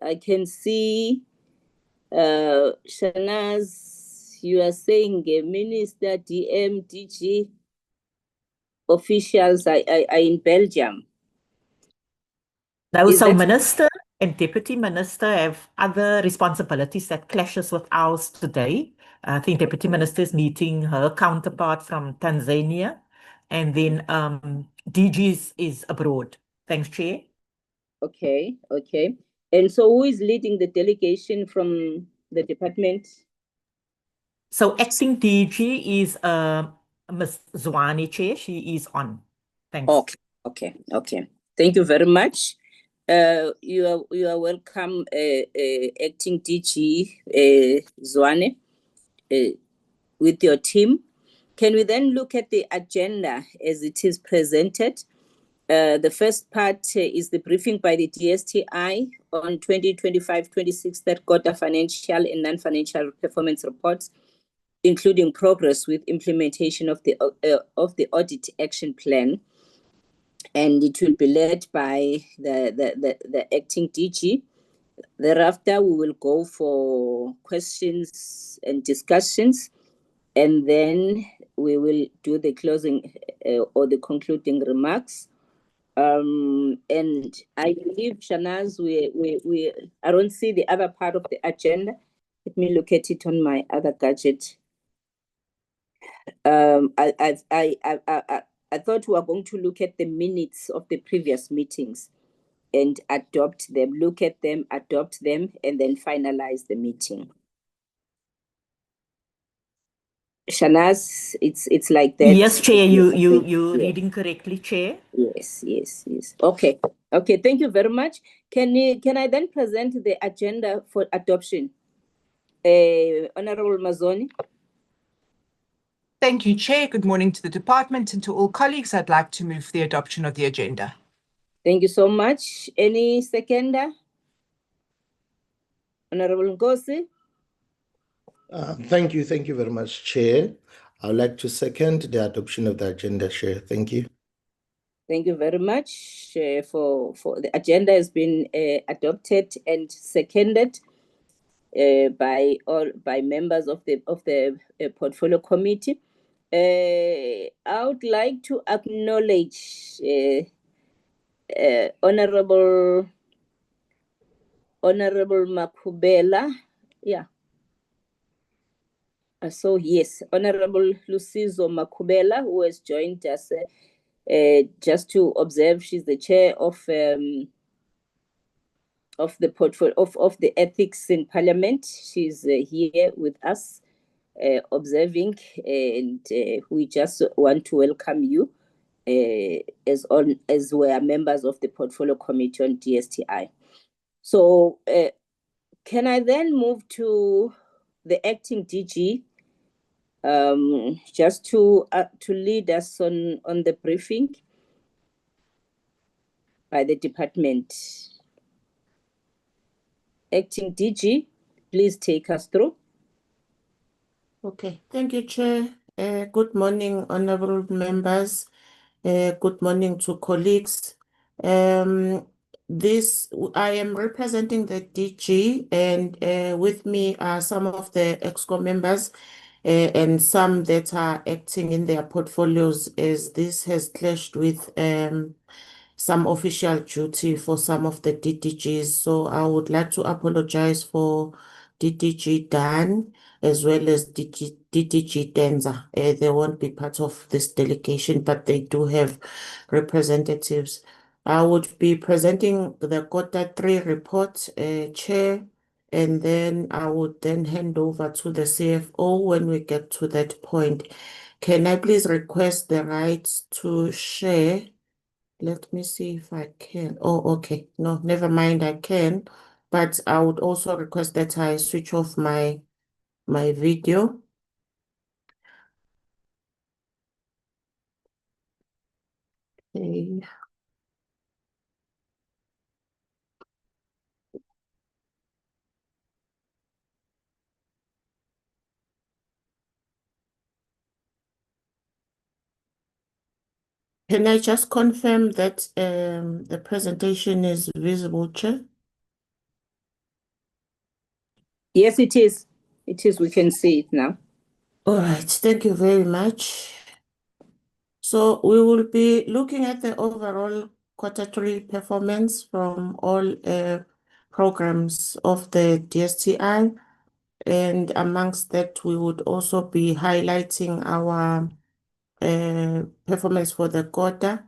I can see Shanaz, you are saying Minister, DM, DG officials are in Belgium. No, so Minister and Deputy Minister have other responsibilities that clashes with ours today. I think Deputy Minister is meeting her counterpart from Tanzania, and then DG is abroad. Thanks, Chair. Okay. And so who is leading the delegation from the department? So acting DG is Ms. Zwane, Chair. She is on. Thanks. Okay. Thank you very much. You are welcome, acting DG Zwane, with your team. Can we then look at the agenda as it is presented? The first part is the briefing by the DSTI on 2025-26 third quarter financial and non-financial performance reports, including progress with implementation of the Audit Action Plan. And it will be led by the acting DG. Thereafter, we will go for questions and discussions, and then we will do the closing or the concluding remarks. And I believe, Shanaz, I don't see the other part of the agenda. Let me look at it on my other gadget. I thought we were going to look at the minutes of the previous meetings and adopt them, look at them, adopt them, and then finalize the meeting. Shanaz, it's like that. Yes, Chair, you reading correctly, Chair. Yes. Okay. Thank you very much. Can I then present the agenda for adoption? Honorable Mazoni. Thank you, Chair. Good morning to the department and to all colleagues. I'd like to move the adoption of the agenda. Thank you so much. Any seconder? Honorable Ngosi. Thank you very much, Chair. I would like to second the adoption of the agenda, Chair. Thank you. Thank you very much for the agenda has been adopted and seconded by members of the portfolio committee. I would like to acknowledge Honorable Makubela. Yeah. So yes, Honorable Lucizo Makubela, who has joined us just to observe. She's the chair of the portfolio of the ethics in Parliament. She's here with us observing, and we just want to welcome you as we are members of the portfolio committee on DSTI. So can I then move to the acting DG just to lead us on the briefing by the department? Acting DG, please take us through. Okay, thank you, Chair. Good morning, honorable members. Good morning to colleagues. I am representing the DG, and with me are some of the EXCO members and some that are acting in their portfolios, as this has clashed with some official duty for some of the DDGs. So I would like to apologize for DDG Dan as well as DDG Denza. They won't be part of this delegation, but they do have representatives. I would be presenting the quarter 3 report, Chair, and then I would then hand over to the CFO when we get to that point. Can I please request the rights to share? Let me see if I can. Oh, okay. No, never mind, I can. But I would also request that I switch off my video. Okay. Can I just confirm that the presentation is visible, Chair? Yes, it is. It is. We can see it now. All right, thank you very much. So we will be looking at the overall quarter-three performance from all programs of the DSTI. And amongst that, we would also be highlighting our performance for the quarter,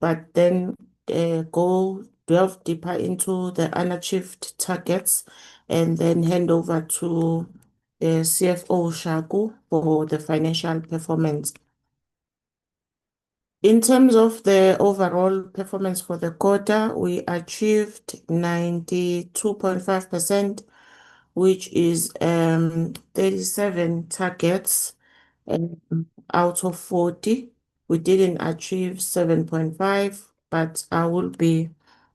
but then go delve deeper into the unachieved targets and then hand over to CFO Shaku for the financial performance. In terms of the overall performance for the quarter, we achieved 92.5%, which is 37 targets out of 40. We didn't achieve 7.5, but I will be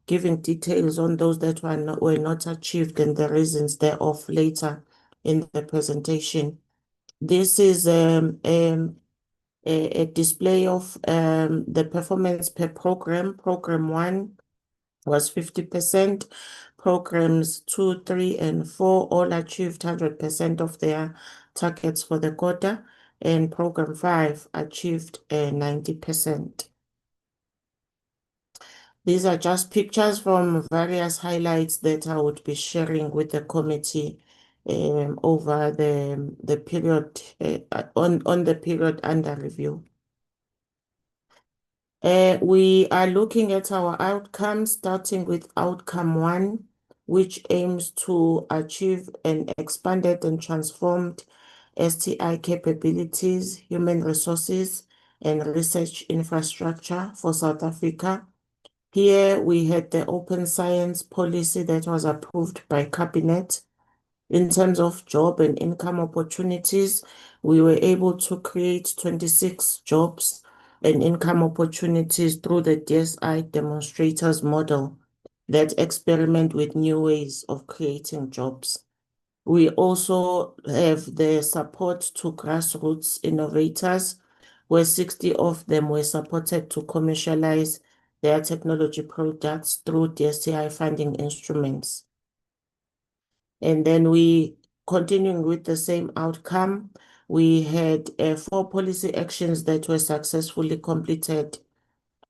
giving details on those that were not achieved and the reasons thereof later in the presentation. This is a display of the performance per program. Program 1 was 50%. Programs 2, 3, and 4 all achieved 100% of their targets for the quarter, and Program 5 achieved 90%. These are just pictures from various highlights that I would be sharing with the committee over the period on the period under review. We are looking at our outcomes, starting with outcome 1, which aims to achieve an expanded and transformed STI capabilities, human resources, and research infrastructure for South Africa. Here we had the open science policy that was approved by Cabinet. In terms of job and income opportunities, we were able to create 26 jobs and income opportunities through the DSI demonstrators model that experiment with new ways of creating jobs. We also have the support to grassroots innovators, where 60 of them were supported to commercialize their technology products through DSTI funding instruments. And then continuing with the same outcome, we had 4 policy actions that were successfully completed,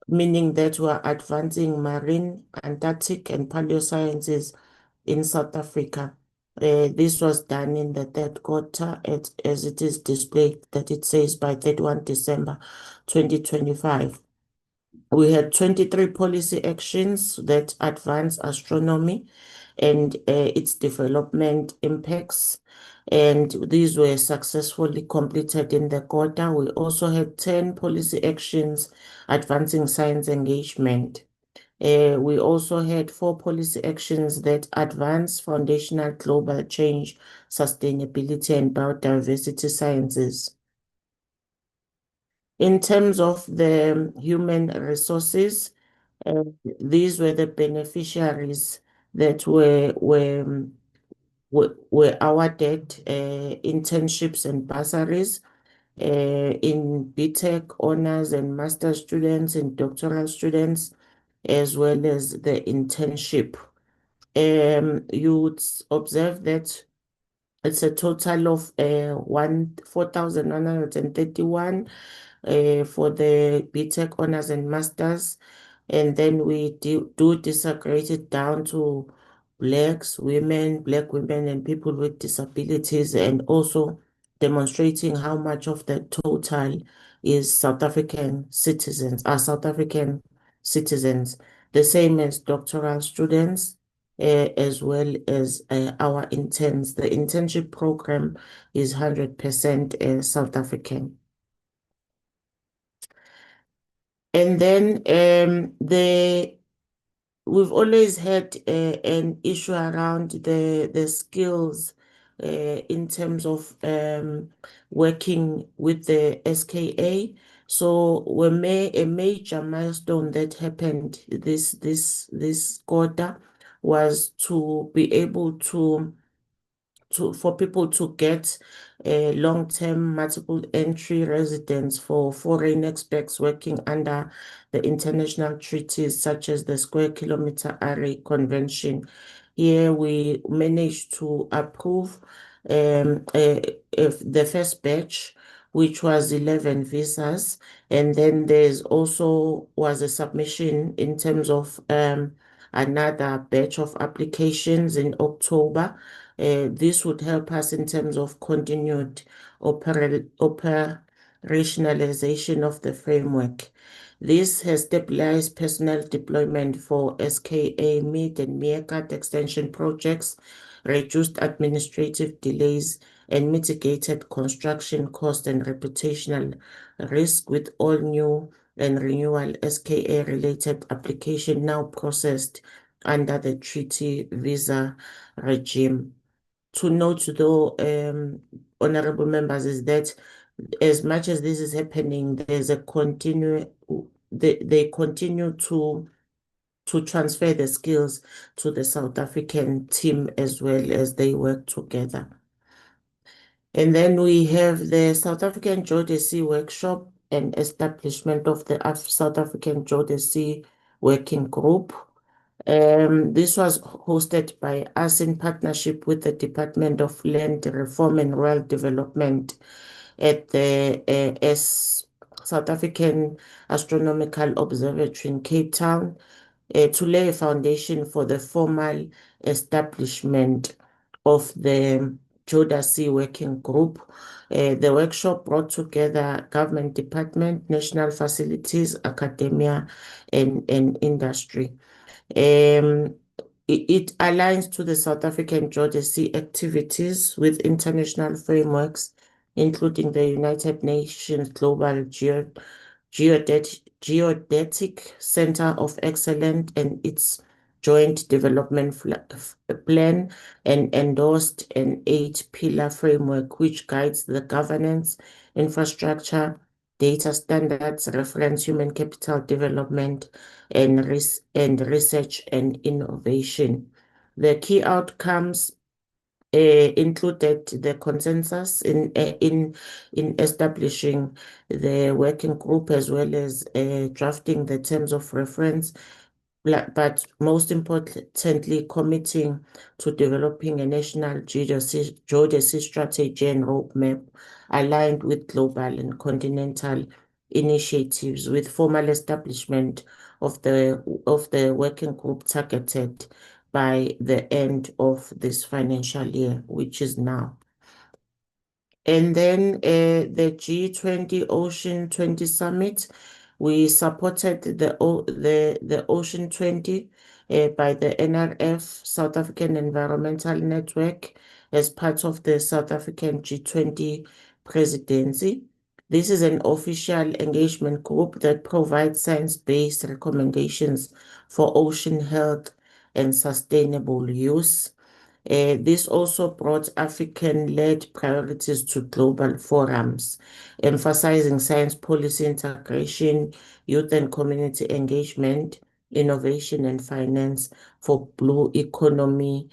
meaning that we are advancing marine, Antarctic, and paleosciences in South Africa. This was done in the third quarter, as it is displayed that it says by 31 December 2025. We had 23 policy actions that advance astronomy and its development impacts, and these were successfully completed in the quarter. We also had 10 policy actions advancing science engagement. We also had 4 policy actions that advance foundational global change, sustainability, and biodiversity sciences. In terms of the human resources, these were the beneficiaries that were awarded internships and bursaries in BTech honors and master students and doctoral students, as well as the internship. You would observe that it's a total of 4,131 for the BTech honors and masters. And then we do disaggregate it down to Black women, and people with disabilities, and also demonstrating how much of the total is South African citizens, the same as doctoral students, as well as our interns. The internship program is 100% South African. And then we've always had an issue around the skills in terms of working with the SKA. So a major milestone that happened this quarter was to be able for people to get long-term multiple entry residence for foreign experts working under the international treaties such as the Square Kilometre Array Convention. here we managed to approve the first batch, which was 11 visas. And then there's also was a submission in terms of another batch of applications in October. This would help us in terms of continued operationalization of the framework. This has stabilized personnel deployment for SKA mid and meerkat extension projects, reduced administrative delays, and mitigated construction cost and reputational risk, with all new and renewal SKA-related application now processed under the treaty visa regime. To note, though, honorable members, is that as much as this is happening, there's a they continue to transfer the skills to the South African team as well as they work together. And then we have the South African Geodesy workshop and establishment of the South African Geodesy Working Group. This was hosted by us in partnership with the Department of Land Reform and Rural Development at the South African Astronomical Observatory in Cape Town, to lay a foundation for the formal establishment of the Geodesy Working Group. The workshop brought together government department, national facilities, academia, and industry. It aligns to the South African Geodesy activities with international frameworks, including the United Nations Global Geodetic Center of Excellence and its joint development plan, and endorsed an 8-pillar framework which guides the governance, infrastructure, data standards, reference human capital development, and research and innovation. The key outcomes included the consensus in establishing the working group, as well as drafting the terms of reference, but most importantly, committing to developing a national geodesy strategy and roadmap aligned with global and continental initiatives, with formal establishment of the working group targeted by the end of this financial year, which is now. And then the G20 Ocean 20 Summit, we supported the Ocean 20 by the NRF, South African Environmental Network, as part of the South African G20 presidency. This is an official engagement group that provides science-based recommendations for ocean health and sustainable use. This also brought African-led priorities to global forums, emphasizing science policy integration, youth and community engagement, innovation and finance for blue economy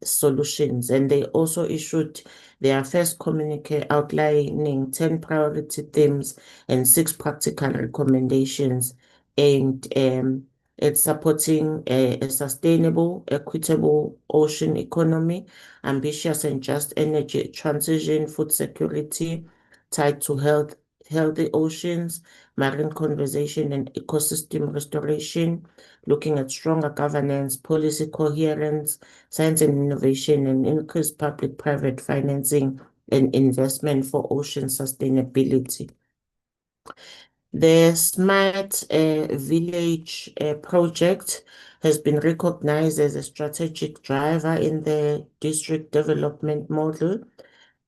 solutions. And they also issued their first communique outlining 10 priority themes and 6 practical recommendations aimed at supporting a sustainable, equitable ocean economy, ambitious and just energy transition, food security tied to healthy oceans, marine conservation and ecosystem restoration, looking at stronger governance, policy coherence, science and innovation, and increased public-private financing and investment for ocean sustainability. The Smart Village project has been recognized as a strategic driver in the district development model.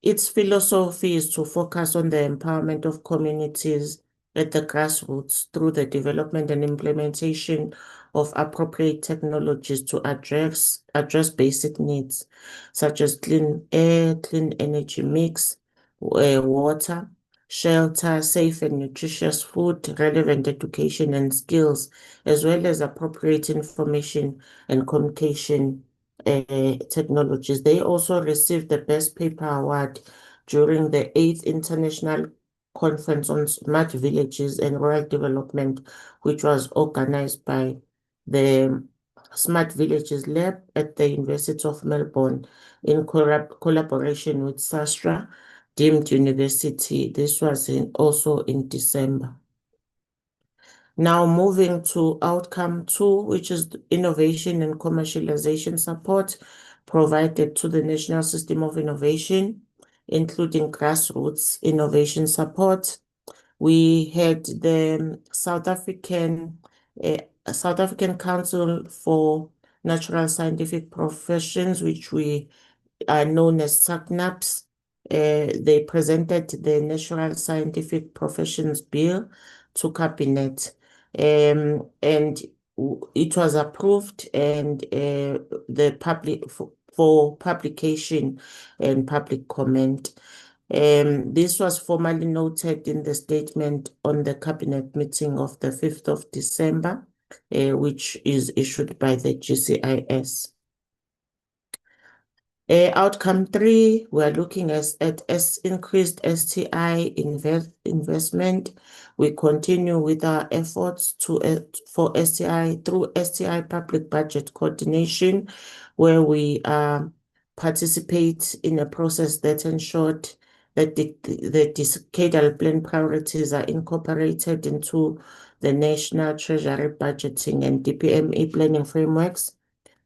Its philosophy is to focus on the empowerment of communities at the grassroots through the development and implementation of appropriate technologies to address basic needs such as clean air, clean energy mix, water, shelter, safe and nutritious food, relevant education and skills, as well as appropriate information and communication technologies. They also received the Best Paper Award during the 8th International Conference on Smart Villages and Rural Development, which was organized by the Smart Villages Lab at the University of Melbourne in collaboration with Sastra Deemed University. This was also in December. Now moving to outcome 2, which is innovation and commercialization support provided to the National System of Innovation, including grassroots innovation support. We had the South African Council for Natural Scientific Professions, which we are known as SACNAPS. They presented the Natural Scientific Professions Bill to Cabinet, and it was approved and the public for publication and public comment. This was formally noted in the statement on the Cabinet meeting of the 5th of December, which is issued by the GCIS. Outcome 3, we're looking at increased STI investment. We continue with our efforts for STI through STI public budget coordination, where we participate in a process that ensured that the decadal plan priorities are incorporated into the National Treasury Budgeting and DPME planning frameworks.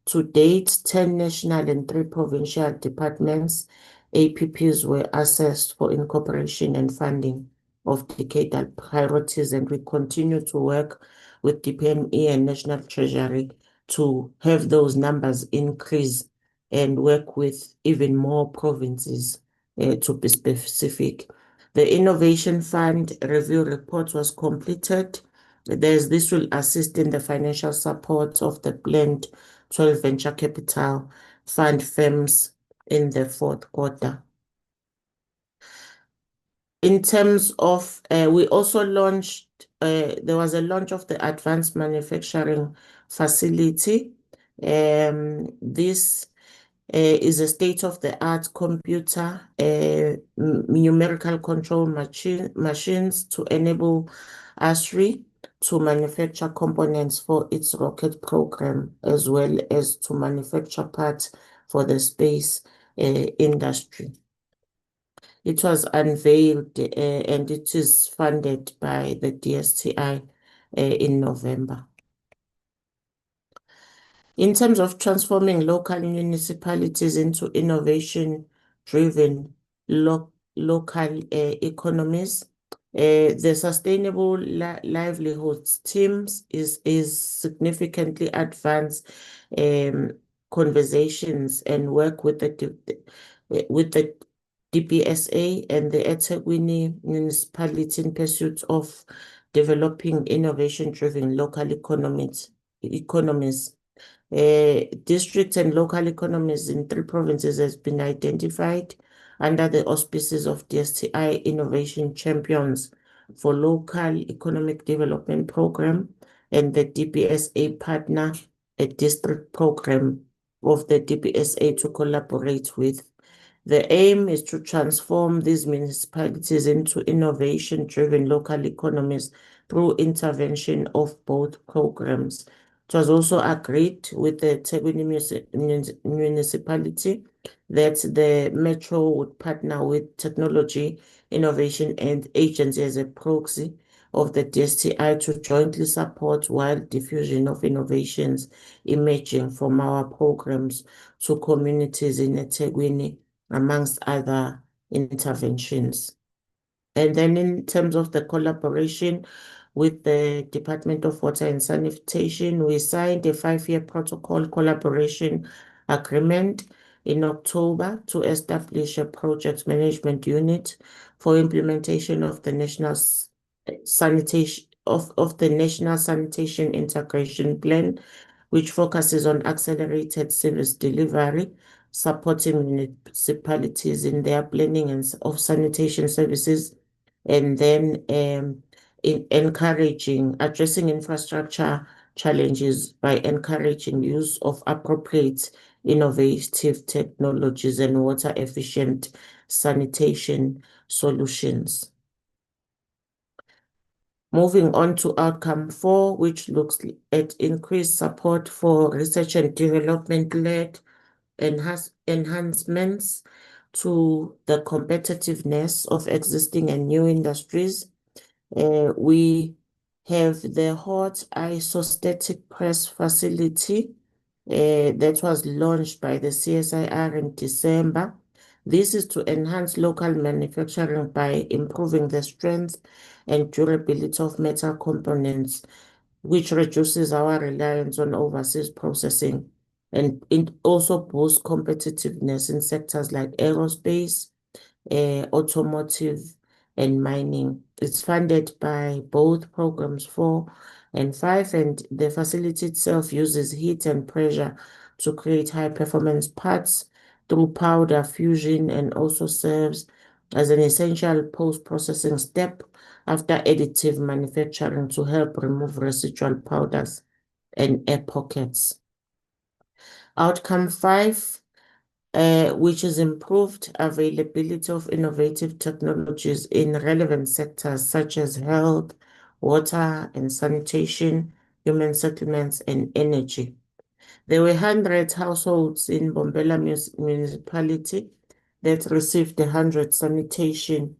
To date, 10 national and 3 provincial departments, APPs, were assessed for incorporation and funding of decadal priorities, and we continue to work with DPME and National Treasury to have those numbers increase and work with even more provinces to be specific. The Innovation Fund review report was completed. This will assist in the financial support of the planned 12 venture capital fund firms in the 4th quarter. In terms of, we also launched, there was a launch of the advanced manufacturing facility. This is a state-of-the-art computer numerical control machines to enable ASRI to manufacture components for its rocket program, as well as to manufacture parts for the space industry. It was unveiled and it is funded by the DSTI in November. In terms of transforming local municipalities into innovation-driven local economies, the Sustainable Livelihoods teams is significantly advanced conversations and work with the DPSA and the eThekwini municipality in pursuit of developing innovation-driven local economies. District and local economies in 3 provinces has been identified under the auspices of DSTI Innovation Champions for Local Economic Development Program and the DPSA Partner, a district program of the DPSA to collaborate with. The aim is to transform these municipalities into innovation-driven local economies through intervention of both programs. It was also agreed with the eThekwini municipality that the Metro would partner with Technology Innovation and Agency as a proxy of the DSTI to jointly support wide diffusion of innovations emerging from our programs to communities in eThekwini, amongst other interventions. And then in terms of the collaboration with the Department of Water and Sanitation, we signed a 5-year protocol collaboration agreement in October to establish a project management unit for implementation of the National Sanitation Integration Plan, which focuses on accelerated service delivery, supporting municipalities in their planning of sanitation services, and then addressing infrastructure challenges by encouraging use of appropriate innovative technologies and water efficient sanitation solutions. Moving on to outcome 4, which looks at increased support for research and development-led enhancements to the competitiveness of existing and new industries. We have the hot isostatic press facility that was launched by the CSIR in December. This is to enhance local manufacturing by improving the strength and durability of metal components, which reduces our reliance on overseas processing. And it also boosts competitiveness in sectors like aerospace, automotive, and mining. It's funded by both programs 4 and 5, and the facility itself uses heat and pressure to create high-performance parts through powder fusion, and also serves as an essential post-processing step after additive manufacturing to help remove residual powders and air pockets. Outcome 5, which is improved availability of innovative technologies in relevant sectors such as health, water and sanitation, human settlements, and energy. There were 100 households in Bombela municipality that received 100 sanitation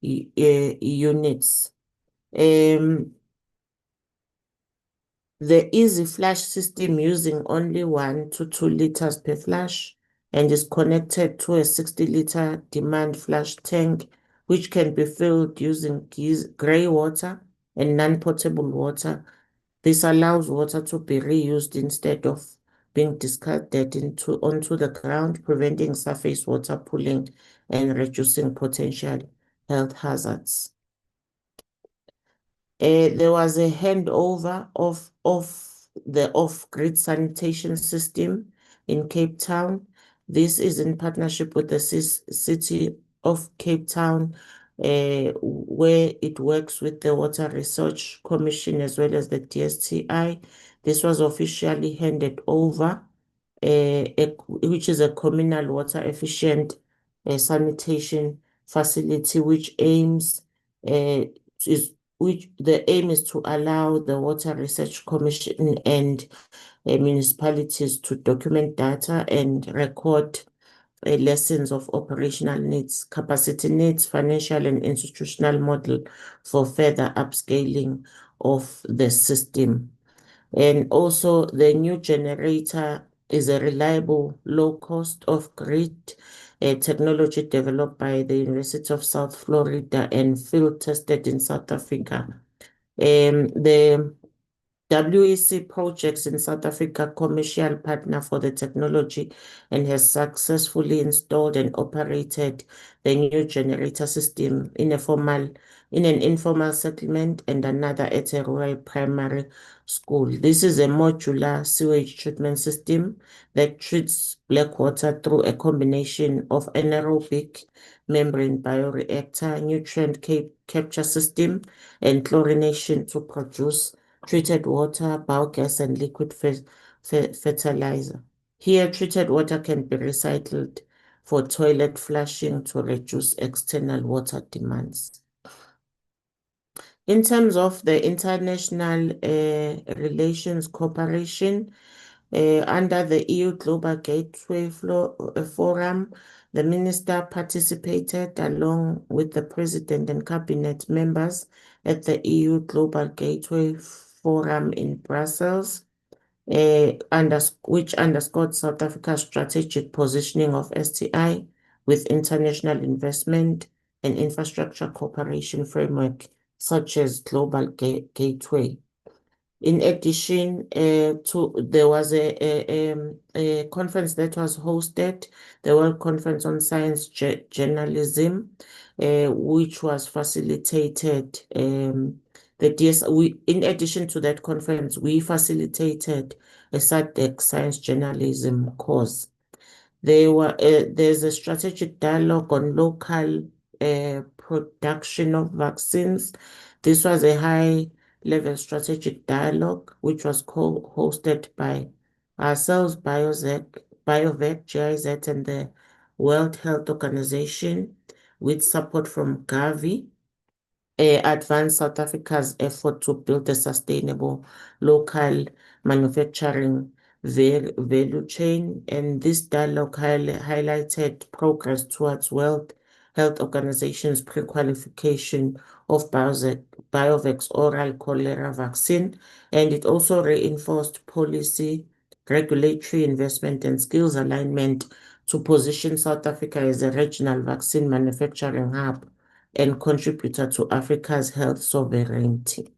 units. The easy flash system using only 1 to 2 liters per flash and is connected to a 60-liter demand flash tank, which can be filled using grey water and non-potable water. This allows water to be reused instead of being discarded onto the ground, preventing surface water pooling and reducing potential health hazards. There was a handover of the off-grid sanitation system in Cape Town. This is in partnership with the City of Cape Town, where it works with the Water Research Commission as well as the DSTI. This was officially handed over, which is a communal water efficient sanitation facility, which aims the aim is to allow the Water Research Commission and municipalities to document data and record lessons of operational needs, capacity needs, financial and institutional model for further upscaling of the system. And also the new generator is a reliable, low cost off-grid technology developed by the University of South Florida and field tested in South Africa. The WEC Projects in South Africa, commercial partner for the technology, and has successfully installed and operated the new generator system in an informal settlement and another at a rural primary school. This is a modular sewage treatment system that treats black water through a combination of anaerobic membrane bioreactor, nutrient capture system, and chlorination to produce treated water, biogas, and liquid fertilizer. Here, treated water can be recycled for toilet flushing to reduce external water demands. In terms of the international relations cooperation, under the EU Global Gateway Forum, the minister participated along with the president and cabinet members at the EU Global Gateway Forum in Brussels, which underscored South Africa's strategic positioning of STI with international investment and infrastructure cooperation framework such as Global Gateway. In addition, there was a conference that was hosted, the World Conference on Science Journalism, which was facilitated. In addition to that conference, we facilitated a SADC Science Journalism course. There's a strategic dialogue on local production of vaccines. This was a high-level strategic dialogue, which was hosted by ourselves, BioVac, GIZ, and the World Health Organization, with support from Gavi. advance South Africa's effort to build a sustainable local manufacturing value chain. And this dialogue highlighted progress towards Health Organization's pre-qualification of BioVac's oral cholera vaccine. And it also reinforced policy, regulatory investment, and skills alignment to position South Africa as a regional vaccine manufacturing hub and contributor to Africa's health sovereignty.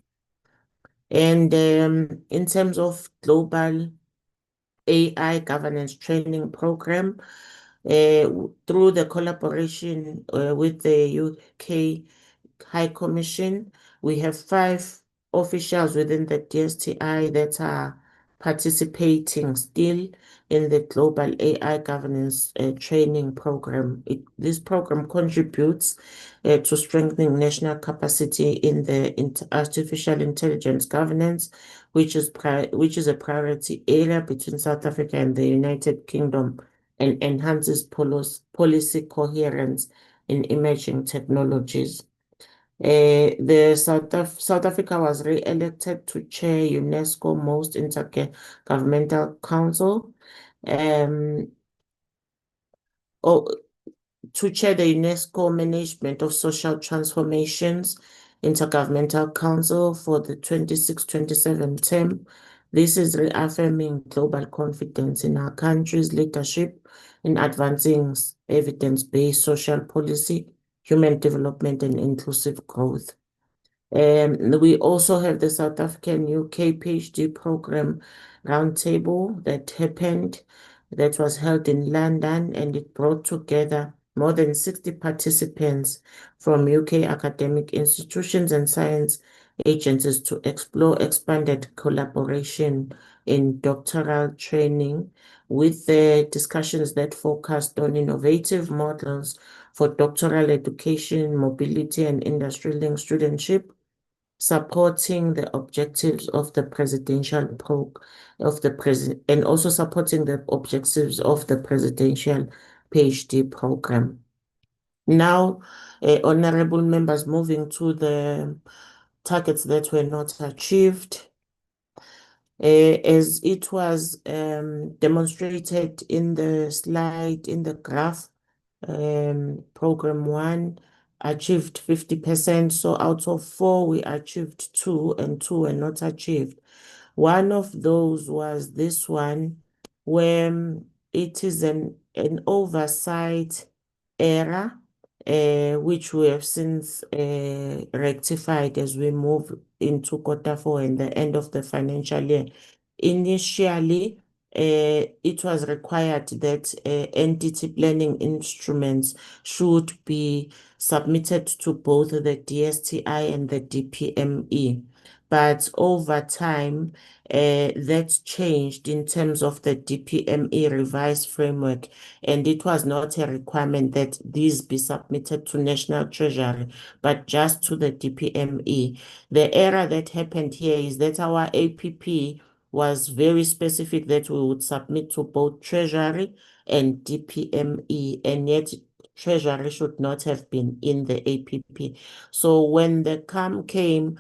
And in terms of global AI governance training program, through the collaboration with the UK High Commission, we have 5 officials within the DSTI that are participating still in the global AI governance training program. This program contributes to strengthening national capacity in the artificial intelligence governance, which is a priority area between South Africa and the United Kingdom, and enhances policy coherence in emerging technologies. South Africa was re-elected to chair UNESCO Most Intergovernmental Council, to chair the UNESCO Management of Social Transformations Intergovernmental Council for the 26-27 term. This is reaffirming global confidence in our country's leadership in advancing evidence-based social policy, human development, and inclusive growth. We also have the South African UK PhD program roundtable that was held in London, and it brought together more than 60 participants from UK academic institutions and science agencies to explore expanded collaboration in doctoral training, with the discussions that focused on innovative models for doctoral education, mobility, and industry-linked studentship, supporting the objectives of the presidential and also supporting the objectives of the presidential PhD program. Now, honorable members, moving to the targets that were not achieved. As it was demonstrated in the slide, in the graph, program 1 achieved 50%. So out of 4, we achieved 2, and 2 were not achieved. One of those was this one, where it is an oversight error, which we have since rectified as we move into Q4 and the end of the financial year. Initially, it was required that entity planning instruments should be submitted to both the DSTI and the DPME. But over time, that changed in terms of the DPME revised framework, and it was not a requirement that these be submitted to National Treasury, but just to the DPME. The error that happened here is that our APP was very specific that we would submit to both Treasury and DPME, and yet Treasury should not have been in the APP. So when the time came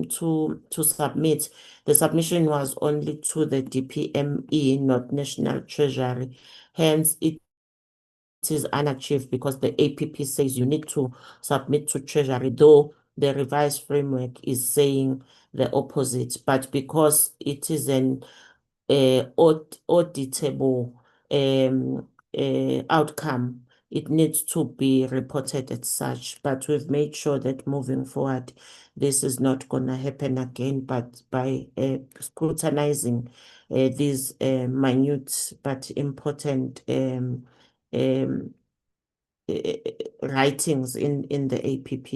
to submit, the submission was only to the DPME, not National Treasury. Hence, it is unachieved because the APP says you need to submit to Treasury, though the revised framework is saying the opposite. But because it is an auditable outcome, it needs to be reported as such. But we've made sure that moving forward, this is not going to happen again, but by scrutinizing these minute but important writings in the APP.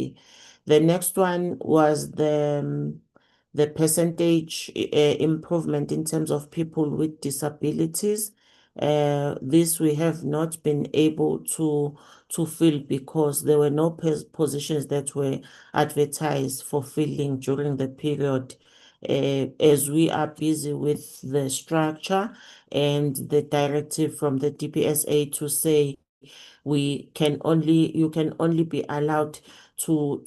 The next one was the percentage improvement in terms of people with disabilities. This we have not been able to fill because there were no positions that were advertised for filling during the period, as we are busy with the structure and the directive from the DPSA to say you can only be allowed to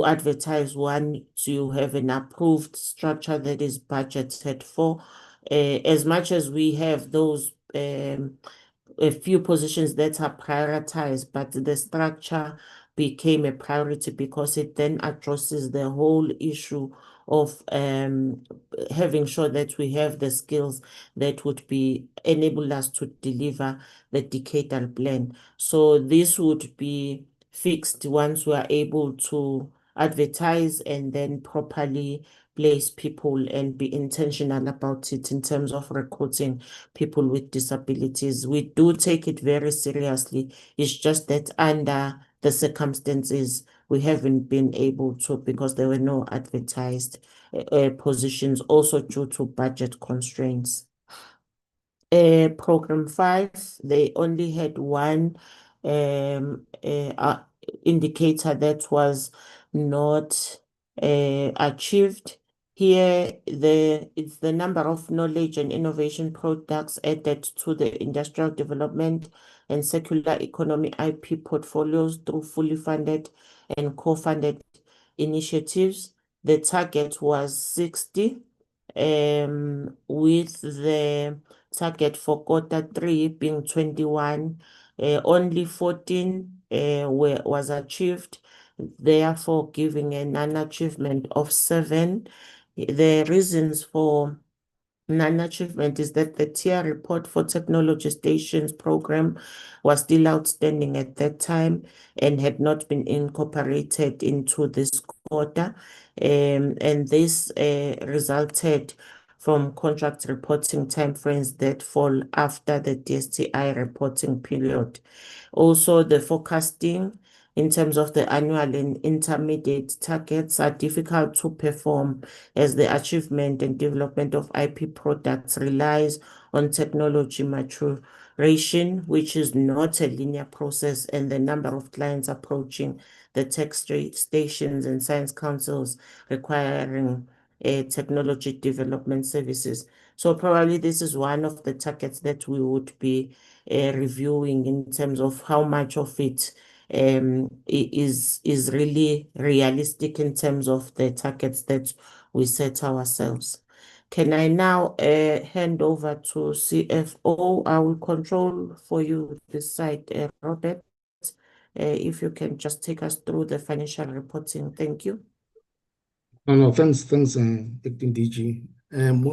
advertise once you have an approved structure that is budgeted for. As much as we have those a few positions that are prioritized, but the structure became a priority because it then addresses the whole issue of having sure that we have the skills that would enable us to deliver the decadal plan. So this would be fixed once we are able to advertise and then properly place people and be intentional about it in terms of recruiting people with disabilities. We do take it very seriously. It's just that under the circumstances, we haven't been able to because there were no advertised positions, also due to budget constraints. Program 5, they only had one indicator that was not achieved. Here, it's the number of knowledge and innovation products added to the industrial development and circular economy IP portfolios through fully funded and co-funded initiatives. The target was 60, with the target for Q3 being 21. Only 14 was achieved, therefore giving a non-achievement of 7. The reasons for non-achievement is that the tier report for technology stations program was still outstanding at that time and had not been incorporated into this quarter. And this resulted from contract reporting timeframes that fall after the DSTI reporting period. Also, the forecasting in terms of the annual and intermediate targets are difficult to perform as the achievement and development of IP products relies on technology maturation, which is not a linear process, and the number of clients approaching the tech stations and science councils requiring technology development services. So probably this is one of the targets that we would be reviewing in terms of how much of it is really realistic in terms of the targets that we set ourselves. Can I now hand over to CFO? I will control for you this side, Robert. If you can just take us through the financial reporting. Thank you. No, thanks, Acting DG.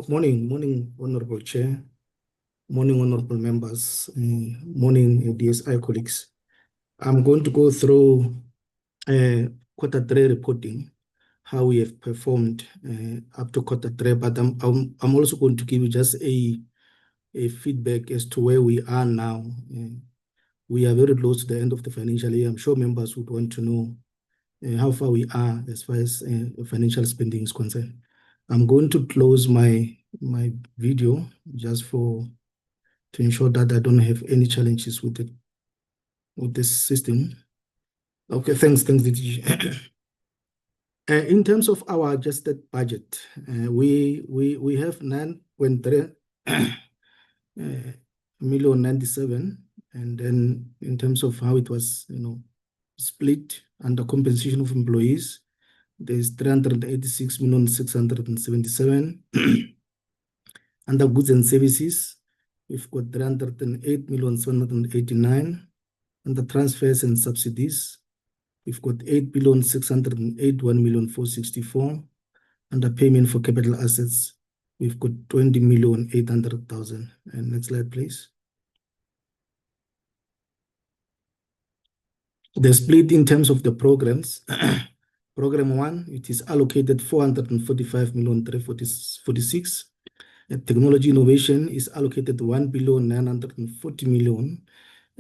Morning, Honorable Chair. Morning, honorable members. Morning, DSI colleagues. I'm going to go through Q3 reporting, how we have performed up to Q3, but I'm also going to give you just a feedback as to where we are now. We are very close to the end of the financial year. I'm sure members would want to know how far we are as far as financial spending is concerned. I'm going to close my video just to ensure that I don't have any challenges with this system. Okay, thanks, DG. In terms of our adjusted budget, we have 9.3 million 97, and then in terms of how it was, split under compensation of employees, there's 386,677. Under goods and services, we've got 308,789. Under transfers and subsidies, we've got 8,681,464. Under payment for capital assets, we've got 20,800,000. And next slide, please. The split in terms of the programs. Program 1, it is allocated 445,346. Technology innovation is allocated 1,940,000,000.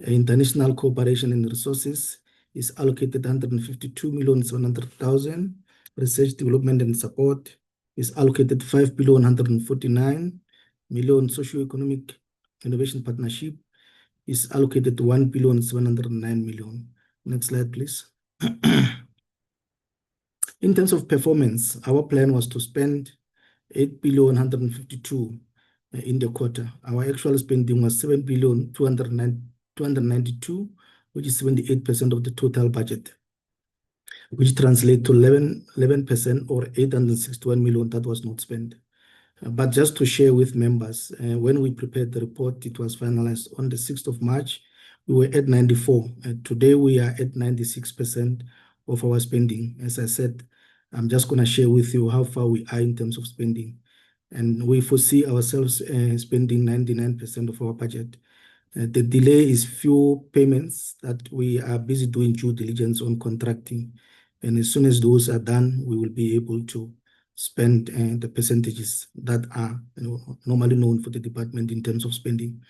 International cooperation and resources is allocated 152,700,000. Research, development, and support is allocated 5,149,000,000. Socio-economic innovation partnership is allocated 1,709,000,000. Next slide, please. In terms of performance, our plan was to spend 8,152,000,000 in the quarter. Our actual spending was 7,209,000,000 292, which is 78% of the total budget, which translates to 11% or 861 million that was not spent. But just to share with members, when we prepared the report, it was finalized on the 6th of March. We were at 94. Today, we are at 96% of our spending. As I said, I'm just going to share with you how far we are in terms of spending. And we foresee ourselves spending 99% of our budget. The delay is few payments that we are busy doing due diligence on contracting. And as soon as those are done, we will be able to spend the percentages that are normally known for the department in terms of spending.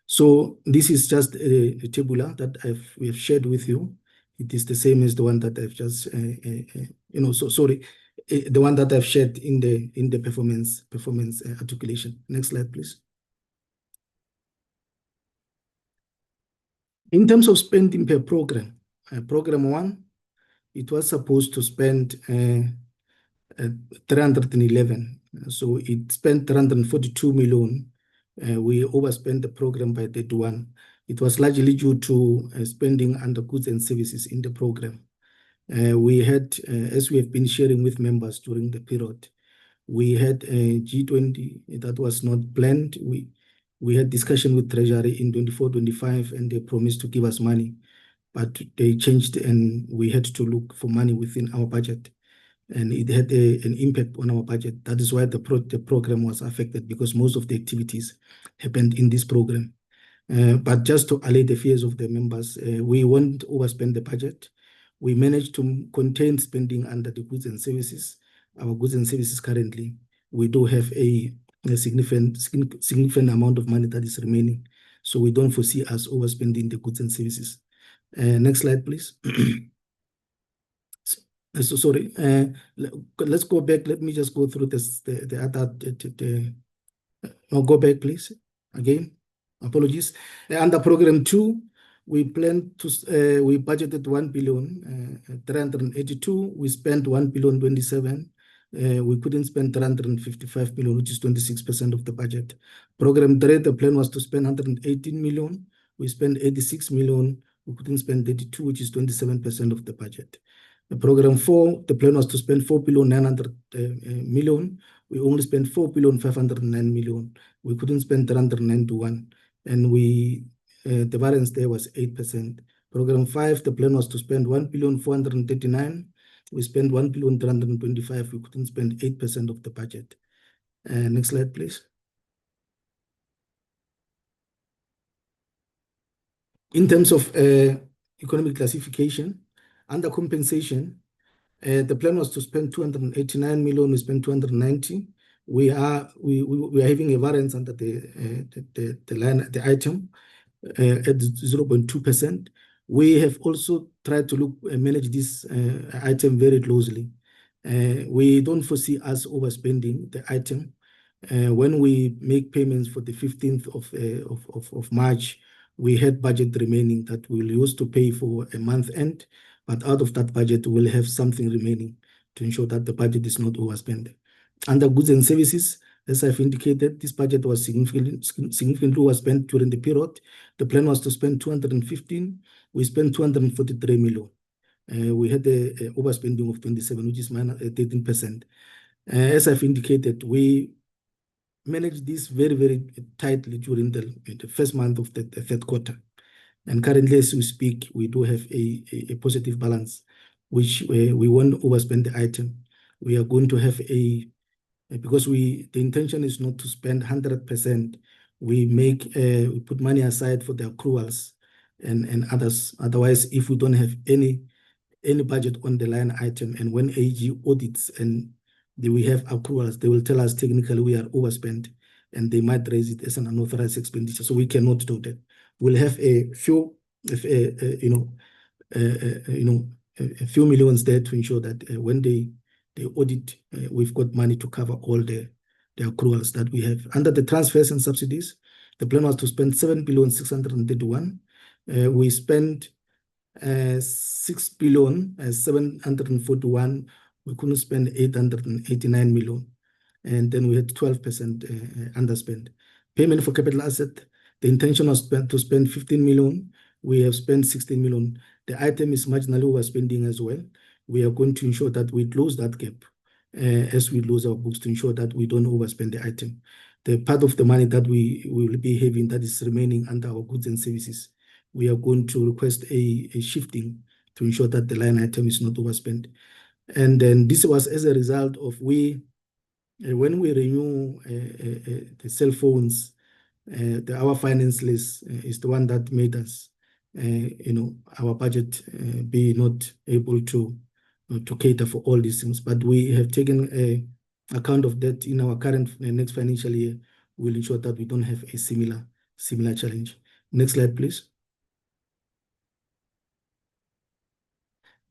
So this is just a tabular that we have shared with you. It is the same as the one that I've just, the one that I've shared in the performance articulation. Next slide, please. In terms of spending per program, program 1, it was supposed to spend 311. So it spent 342 million. We overspent the program by 31. It was largely due to spending under goods and services in the program. We had, as we have been sharing with members during the period, we had a G20 that was not planned. We had discussion with Treasury in 24-25, and they promised to give us money, but they changed and we had to look for money within our budget. And it had an impact on our budget. That is why the program was affected, because most of the activities happened in this program. But just to allay the fears of the members, we won't overspend the budget. We managed to contain spending under the goods and services. Our goods and services currently, we do have a significant amount of money that is remaining. So we don't foresee us overspending the goods and services. Next slide, please. So sorry, let's go back. Let me just go through this. No, go back, please. Again, apologies. Under program 2, we planned to, we budgeted 1,382,000,000. We spent 1,027,000,000. We couldn't spend 355 million, which is 26% of the budget. Program 3, the plan was to spend 118 million. We spent 86 million. We couldn't spend 32, which is 27% of the budget. Program 4, the plan was to spend 4,900,000,000. We only spent 4,509,000,000. We couldn't spend 391, and the variance there was 8%. Program 5, the plan was to spend 1,439,000,000. We spent 1,325,000,000. We couldn't spend 8% of the budget. Next slide, please. In terms of economic classification, under compensation, the plan was to spend 289 million. We spent 290. We are having a variance under the item at 0.2%. We have also tried to manage this item very closely. We don't foresee us overspending the item. When we make payments for the 15th of March, we had budget remaining that we'll use to pay for a month end. But out of that budget, we'll have something remaining to ensure that the budget is not overspent. Under goods and services, as I've indicated, this budget was significantly overspent during the period. The plan was to spend 215. We spent 243 million. We had an overspending of 27, which is minus 13%. As I've indicated, we managed this very, very tightly during the first month of the third quarter. And currently, as we speak, we do have a positive balance, which we won't overspend the item. We are going to have because the intention is not to spend 100%. We put money aside for the accruals and others. Otherwise, if we don't have any budget on the line item, and when AG audits and we have accruals, they will tell us technically we are overspent, and they might raise it as an unauthorized expenditure. So we cannot do that. We'll have a few millions there to ensure that when they audit, we've got money to cover all the accruals that we have. Under the transfers and subsidies, the plan was to spend 7,631,000,000. We spent 6,741,000,000. We couldn't spend 889 million. And then we had 12% underspend. Payment for capital asset, The intention was to spend 15 million. We have spent 16 million. The item is marginally overspending as well. We are going to ensure that we close that gap as we close our books to ensure that we don't overspend the item. The part of the money that we will be having that is remaining under our goods and services, we are going to request a shifting to ensure that the line item is not overspent. And then this was as a result of when we renew the cell phones, our finance list is the one that made us, our budget be not able to cater for all these things. But we have taken account of that in our current next financial year. We'll ensure that we don't have a similar challenge. Next slide, please.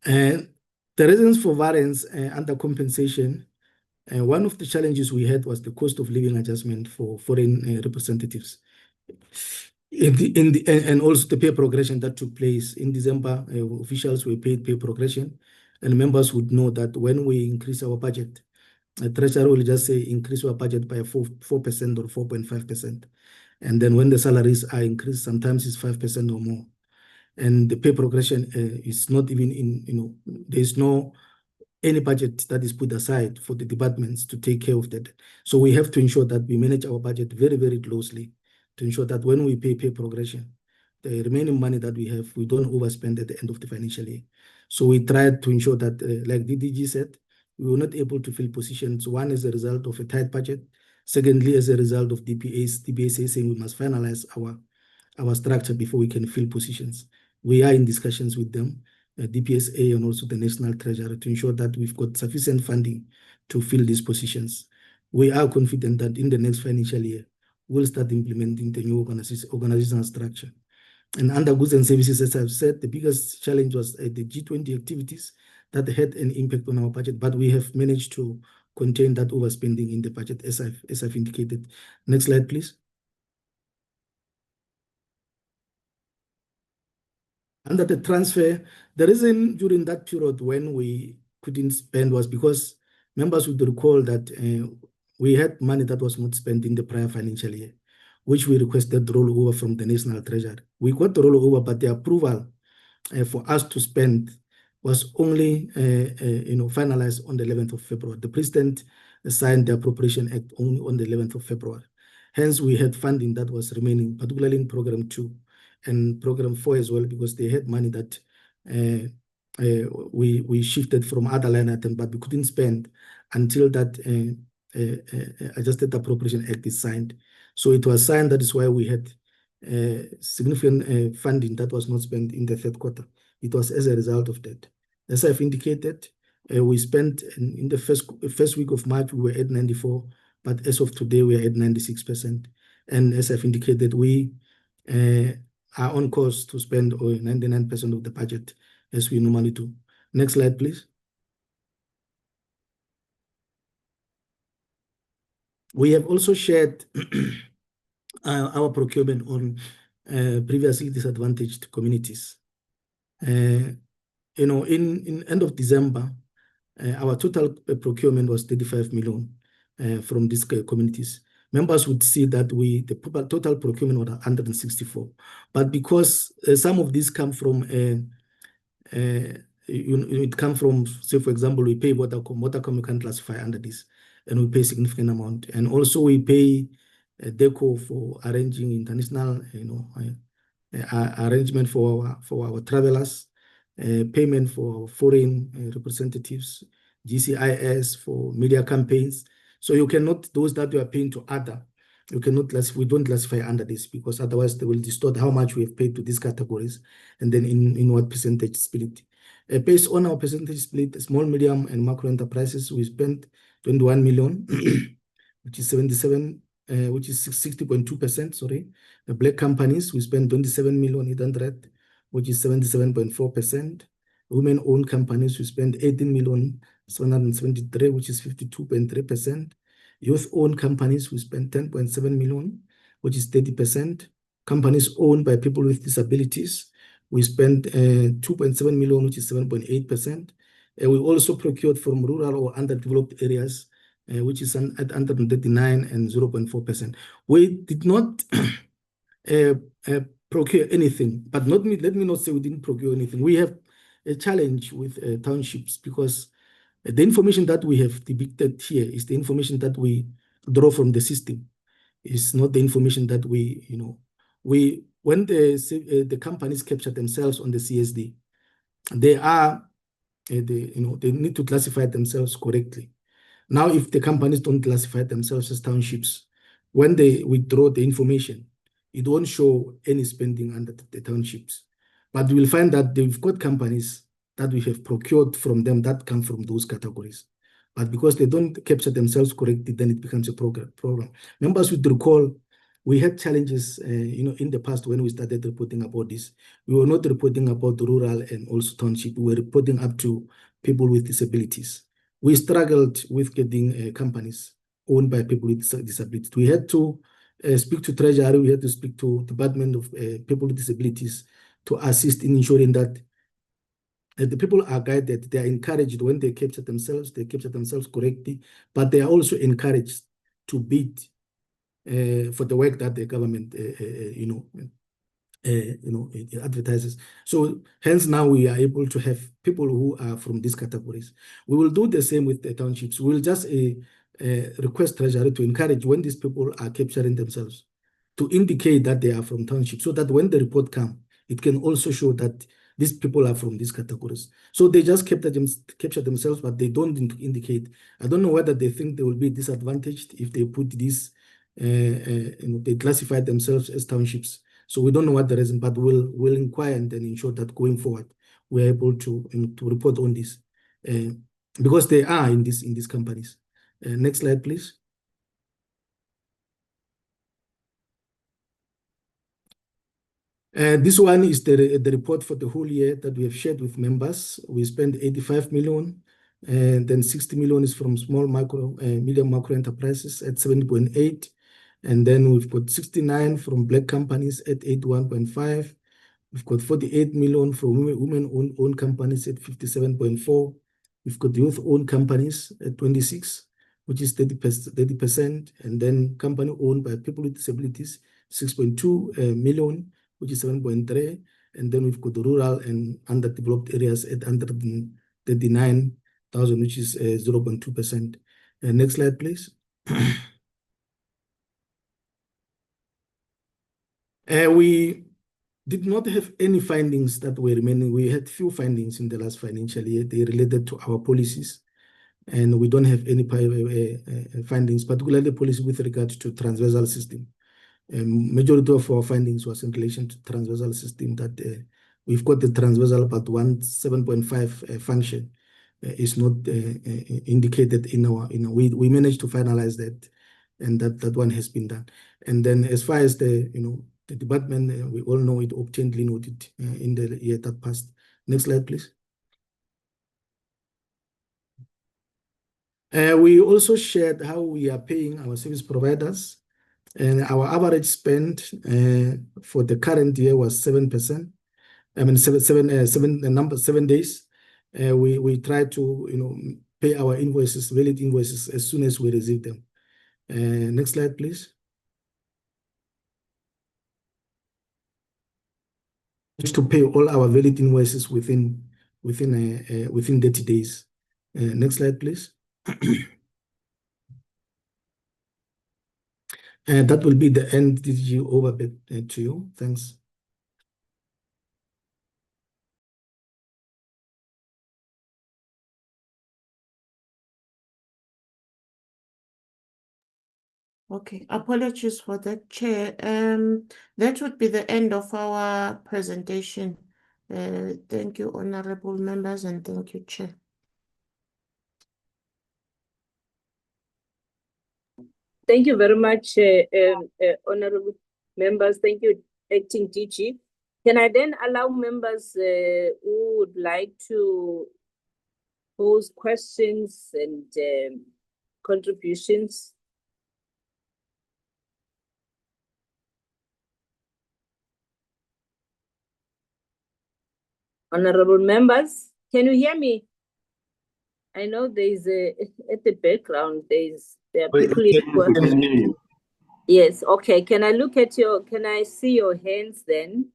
And the reasons for variance under compensation, one of the challenges we had was the cost of living adjustment for foreign representatives. And also the pay progression that took place in December, officials were paid pay progression, and members would know that when we increase our budget, the treasurer will just say increase our budget by 4% or 4.5%. And then when the salaries are increased, sometimes it's 5% or more. And the pay progression is not even there's no any budget that is put aside for the departments to take care of that. So we have to ensure that we manage our budget very, very closely to ensure that when we pay progression, the remaining money that we have, we don't overspend at the end of the financial year. So we tried to ensure that, like DDG said, we were not able to fill positions. One, as a result of a tight budget. Secondly, as a result of DPSA saying we must finalize our structure before we can fill positions. We are in discussions with them, DPSA and also the National Treasury, to ensure that we've got sufficient funding to fill these positions. We are confident that in the next financial year, we'll start implementing the new organizational structure. And under goods and services, as I've said, the biggest challenge was the G20 activities that had an impact on our budget, but we have managed to contain that overspending in the budget, as I've indicated. Next slide, please. Under the transfer, the reason during that period when we couldn't spend was because members would recall that we had money that was not spent in the prior financial year, which we requested rollover from the National Treasury. We got the rollover, but the approval for us to spend was only finalized on the 11th of February. The President signed the Appropriation Act only on the 11th of February. Hence, we had funding that was remaining, particularly in Program 2 and Program 4 as well, because they had money that we shifted from other line items, but we couldn't spend until that Adjusted Appropriation Act is signed. So it was signed, that is why we had significant funding that was not spent in the third quarter. It was as a result of that. As I've indicated, we spent in the first week of March, we were at 94, but as of today, we are at 96%. And as I've indicated, we are on course to spend 99% of the budget as we normally do. Next slide, please. We have also shared our procurement on previously disadvantaged communities. In end of December, our total procurement was 35 million from these communities. Members would see that the total procurement was 164. But because some of these come from, it come from, say, for example, we pay Watercom we can classify under this, and we pay significant amount. And also we pay DECO for arranging international, arrangement for our travelers, payment for foreign representatives, GCIS for media campaigns. So you cannot, those that you are paying to other, we don't classify under this, because otherwise they will distort how much we have paid to these categories and then in what percentage split. Based on our percentage split, small, medium, and macro enterprises, we spent 21 million, which is 60.2%, sorry. The black companies, we spent 27,800,000, which is 77.4%. Women-owned companies, we spent 18,773,000, which is 52.3%. Youth-owned companies, we spent 10.7 million, which is 30%. Companies owned by people with disabilities, we spent 2.7 million, which is 7.8%. We also procured from rural or underdeveloped areas, which is at 139 and 0.4%. We did not procure anything. But let me not say we didn't procure anything. We have a challenge with townships because the information that we have depicted here is the information that we draw from the system. It's not the information that when the companies capture themselves on the CSD, they need to classify themselves correctly. Now, if the companies don't classify themselves as townships, when they withdraw the information, it won't show any spending under the townships. But we will find that they've got companies that we have procured from them that come from those categories. But because they don't capture themselves correctly, then it becomes a problem. Members would recall we had challenges, in the past when we started reporting about this. We were not reporting about the rural and also township. We were reporting up to people with disabilities. We struggled with getting companies owned by people with disabilities. We had to speak to Treasury. We had to speak to Department of People with Disabilities to assist in ensuring that the people are guided. They are encouraged when they capture themselves correctly, but they are also encouraged to bid for the work that the government, advertises. So hence now we are able to have people who are from these categories. We will do the same with the townships. We will just request Treasury to encourage when these people are capturing themselves to indicate that they are from townships, so that when the report comes, it can also show that these people are from these categories. So they just capture themselves, but they don't indicate. I don't know whether they think they will be disadvantaged if they put this, they classify themselves as townships. So we don't know what the reason, but we'll inquire and then ensure that going forward, we're able to report on this because they are in these companies. Next slide, please. This one is the report for the whole year that we have shared with members. We spent 85 million, and then 60 million is from small medium macro enterprises at 7.8. And then we've got 69 from black companies at 81.5. We've got 48 million from women-owned companies at 57.4. We've got youth-owned companies at 26, which is 30%. And then company owned by people with disabilities, 6.2 million, which is 7.3. And then we've got the rural and underdeveloped areas at 139,000, which is 0.2%. Next slide, please. We did not have any findings that were remaining. We had few findings in the last financial year. They related to our policies, and we don't have any findings, particularly policy with regard to transversal system. Majority of our findings was in relation to transversal system, that we've got the transversal, but 7.5 function is not indicated in our. We managed to finalize that, and that one has been done. And then as far as the department, we all know it obtained clean audit in the year that passed. Next slide, please. We also shared how we are paying our service providers, and our average spend for the current year was 7%. I mean, 7 days. We try to pay our invoices, valid invoices, as soon as we receive them. Next slide, please. To pay all our valid invoices within 30 days. Next slide, please. That will be the end DG overview to you. Thanks. Okay, apologies for that, Chair. That would be the end of our presentation. Thank you, honorable members, and thank you, Chair. Thank you very much, honorable members. Thank you, Acting DG. Can I then allow members who would like to pose questions and contributions? Honorable members, can you hear me? I know there is at the background, there are people in Yes, okay. Can I look at can I see your hands then?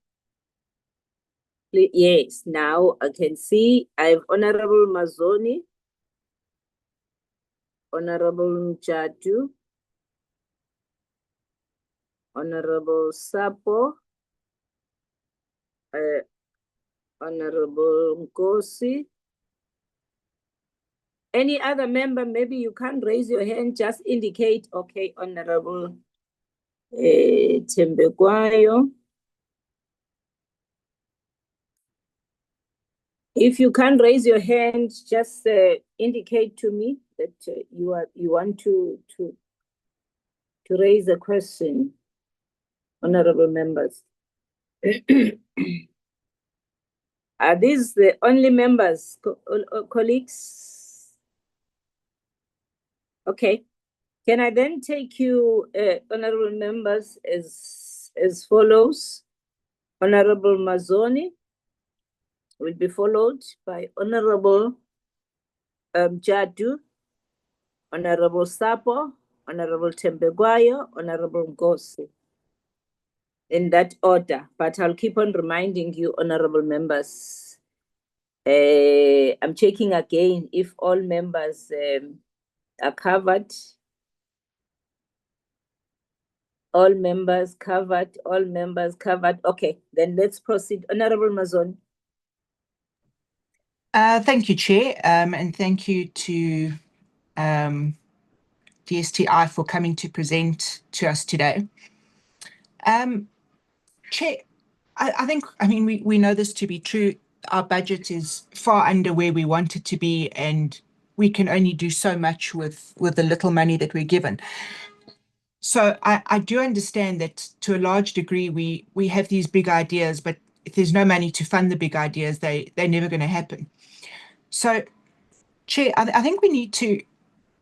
Yes, now I can see I have Honorable Mazoni, Honorable Mchatu, Honorable Sapo, Honorable Nkosi. Any other member, maybe you can't raise your hand, just indicate, okay, Honorable Tembekwayo. If you can't raise your hand, just indicate to me that you want to raise a question, honorable members. Are these the only members, colleagues? Okay. Can I then take you, honorable members, as follows? Honorable Mazoni will be followed by Honorable Jadu, Honorable Sapo, Honorable Tembegwayo, Honorable Ngosi. In that order, but I'll keep on reminding you, honorable members. I'm checking again if all members are covered. All members covered, all members covered. Okay, then let's proceed. Honorable Mazon. Thank you, Chair, and thank you to DSTI for coming to present to us today. Chair, I think, we know this to be true. Our budget is far under where we want it to be, and we can only do so much with the little money that we're given. So I do understand that to a large degree, we have these big ideas, but if there's no money to fund the big ideas, they're never going to happen. So, Chair, I think we need to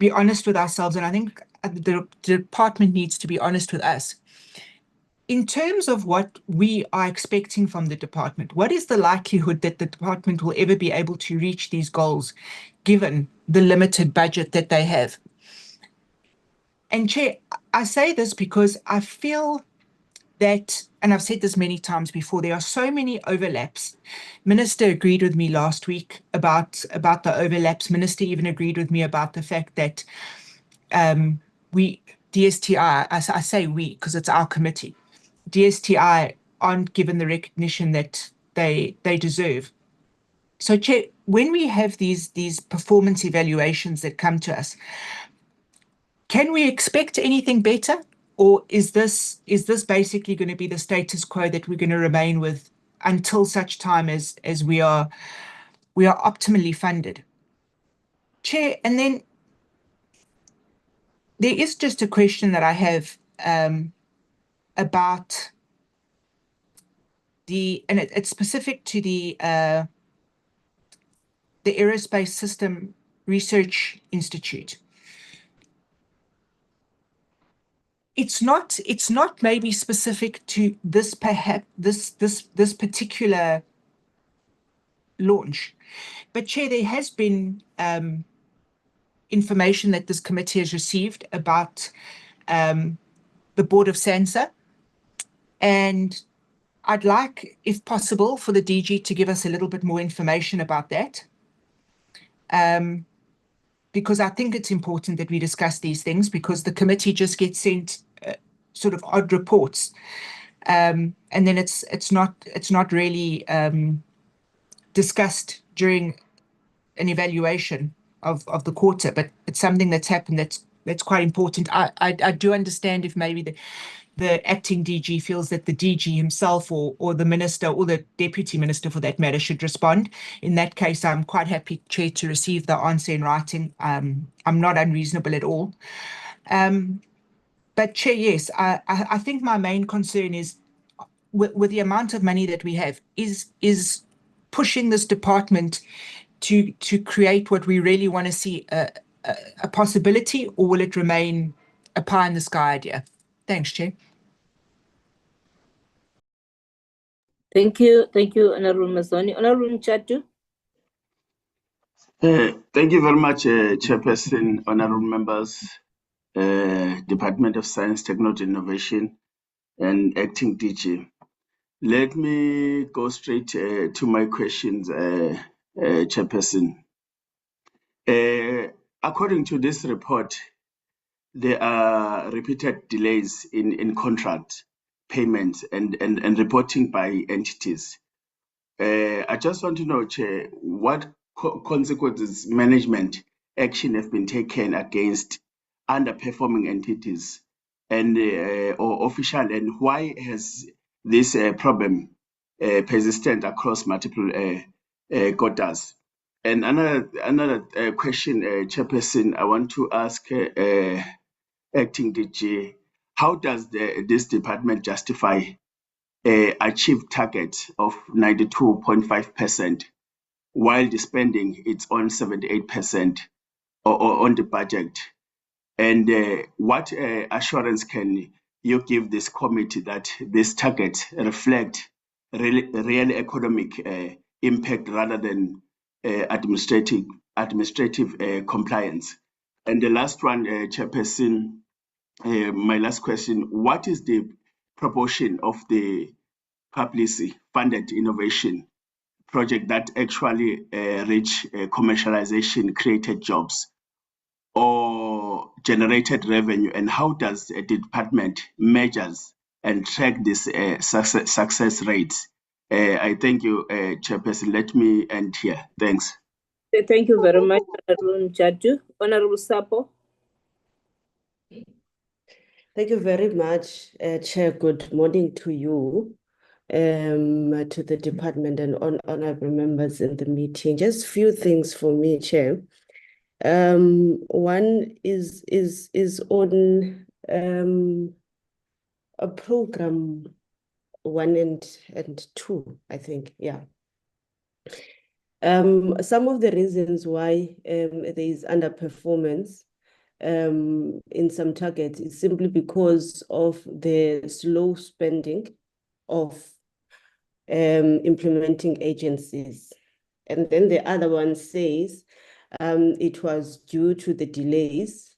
be honest with ourselves, and I think the department needs to be honest with us. In terms of what we are expecting from the department, what is the likelihood that the department will ever be able to reach these goals, given the limited budget that they have? And Chair, I say this because I feel that, and I've said this many times before, there are so many overlaps. Minister agreed with me last week about the overlaps. Minister even agreed with me about the fact that we, DSTI, I say we because it's our committee, DSTI aren't given the recognition that they deserve. So, Chair, when we have these performance evaluations that come to us, can we expect anything better? Or is this basically going to be the status quo that we're going to remain with until such time as we are optimally funded? Chair, and then there is just a question that I have about and it's specific to the Aerospace System Research Institute. It's not maybe specific to this, perhaps this particular launch, but Chair, there has been information that this committee has received about the board of SANSA, and I'd like, if possible, for the DG to give us a little bit more information about that, because I think it's important that we discuss these things, because the committee just gets sent sort of odd reports, and then it's not really discussed during an evaluation of the quarter, but it's something that's happened that's quite important. I do understand if maybe the acting DG feels that the DG himself or the minister or the deputy minister for that matter should respond. In that case, I'm quite happy, Chair, to receive the answer in writing. I'm not unreasonable at all. But Chair, yes, I think my main concern is with the amount of money that we have is pushing this department to create what we really want to see a possibility, or will it remain a pie in the sky idea? Thanks, Chair. Thank you, Honorable Mazoni. Honorable Mchatu. Thank you very much, Chairperson, honorable members. Department of Science, Technology, Innovation, and Acting DG. Let me go straight to my questions, Chairperson. According to this report, there are repeated delays in contract payments and reporting by entities. I just want to know, Chair, what consequences management action have been taken against underperforming entities and or official, and why has this problem persistent across multiple quotas? And another question, Chairperson, I want to ask Acting DG, how does this department justify achieved target of 92.5% while the spending it's on 78% on the budget? And what assurance can you give this committee that this target reflect real economic impact rather than administrative compliance? And the last one, Chairperson, my last question, what is the proportion of the publicly funded innovation project that actually reach commercialization, created jobs or generated revenue, and how does the department measures and track this success rates? I thank you, Chairperson. Let me end here. Thanks. Thank you very much, Honorable Judge. Honorable Sapo. Thank you very much, Chair. Good morning to you, to the department and honorable members in the meeting. Just a few things for me, Chair. One is on a program 1 and 2, I think, yeah. Some of the reasons why there is underperformance in some targets is simply because of the slow spending of implementing agencies. And then the other one says it was due to the delays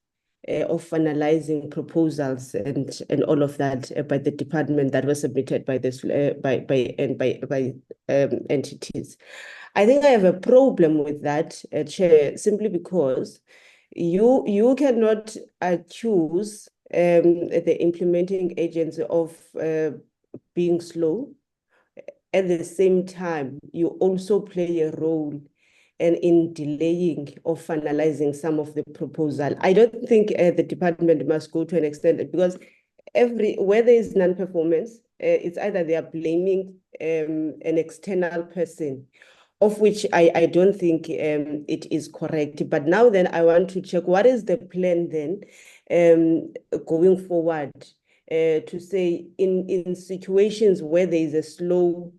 of finalizing proposals and all of that by the department that was submitted by this by entities. I think I have a problem with that, Chair, simply because you cannot accuse the implementing agents of being slow. At the same time, you also play a role in delaying or finalizing some of the proposal. I don't think the department must go to an extent, because where there is non-performance, it's either they are blaming an external person, of which I don't think it is correct. But now then I want to check what is the plan then going forward to say in situations where there is a slow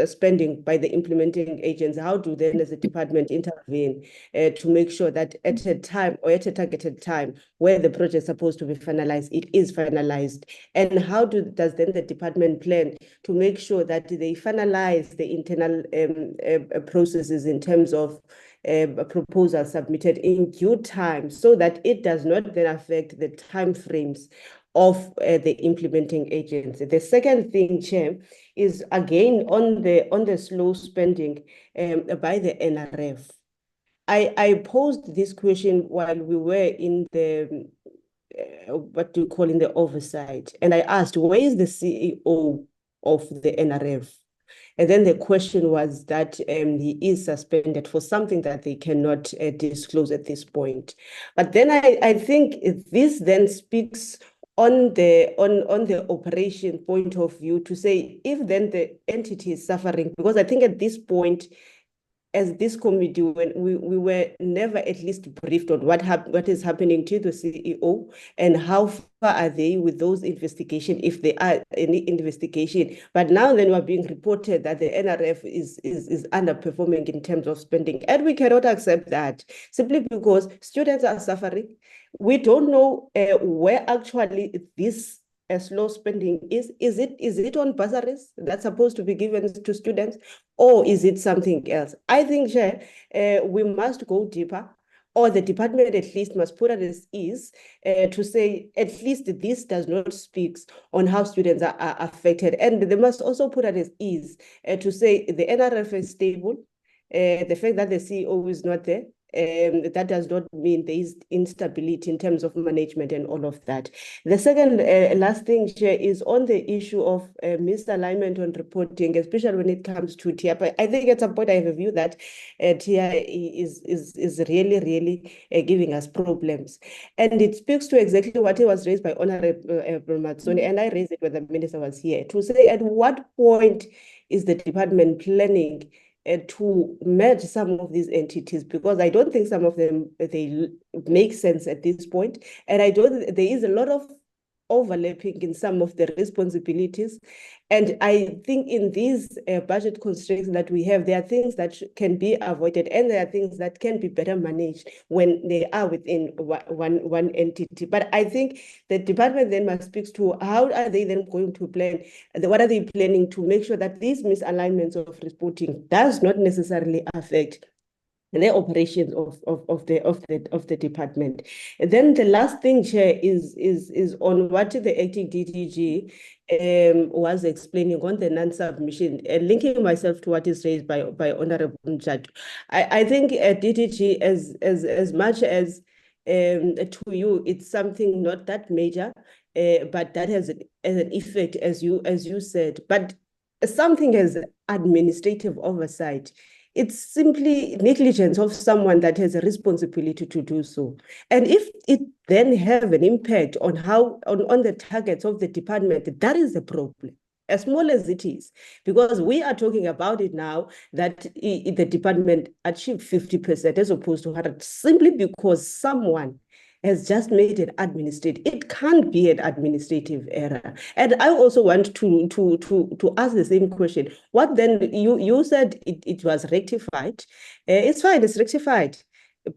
spending by the implementing agents, how do then as a department intervene to make sure that at a time or at a targeted time where the project is supposed to be finalized, it is finalized? And how does then the department plan to make sure that they finalize the internal processes in terms of a proposal submitted in due time, so that it does not then affect the timeframes of the implementing agency? The second thing, Chair, is again on the slow spending by the NRF. I posed this question while we were in the what do you call in the oversight, and I asked, where is the CEO of the NRF? And then the question was that he is suspended for something that they cannot disclose at this point. But then I think this then speaks on the operation point of view to say, if then the entity is suffering, because I think at this point, as this committee, when we were never at least briefed on what is happening to the CEO and how far are they with those investigations, if there are any investigation. But now then we're being reported that the NRF is underperforming in terms of spending, and we cannot accept that simply because students are suffering. We don't know where actually this slow spending is. Is it on bursaries that's supposed to be given to students, or is it something else? I think, Chair, we must go deeper or the department at least must put at its ease to say, at least this does not speak on how students are affected. And they must also put at its ease to say the NRF is stable, the fact that the CEO is not there, that does not mean there is instability in terms of management and all of that. The second last thing here is on the issue of misalignment on reporting, especially when it comes to TI. But I think at some point I have a view that TI is really giving us problems. And it speaks to exactly what was raised by Honorable Matsoni, and I raised it when the minister was here, to say at what point is the department planning to merge some of these entities, because I don't think some of them, they make sense at this point. And I don't, there is a lot of overlapping in some of the responsibilities. And I think in these budget constraints that we have, there are things that can be avoided, and there are things that can be better managed when they are within one entity. But I think the department then must speak to how are they then going to plan, what are they planning to make sure that these misalignments of reporting does not necessarily affect the operations of the department. And then the last thing, Chair, is on what the acting DDG was explaining on the non-submission, and linking myself to what is raised by Honorable Judge. I think DDG, as much as to you, it's something not that major, but that has an effect, as you said. But something as administrative oversight, it's simply negligence of someone that has a responsibility to do so. And if it then have an impact on on the targets of the department, that is a problem, as small as it is, because we are talking about it now that the department achieved 50% as opposed to 100, simply because someone has just made it administrative. It can't be an administrative error. And I also want to ask the same question. What then, you said it was rectified. It's fine, it's rectified.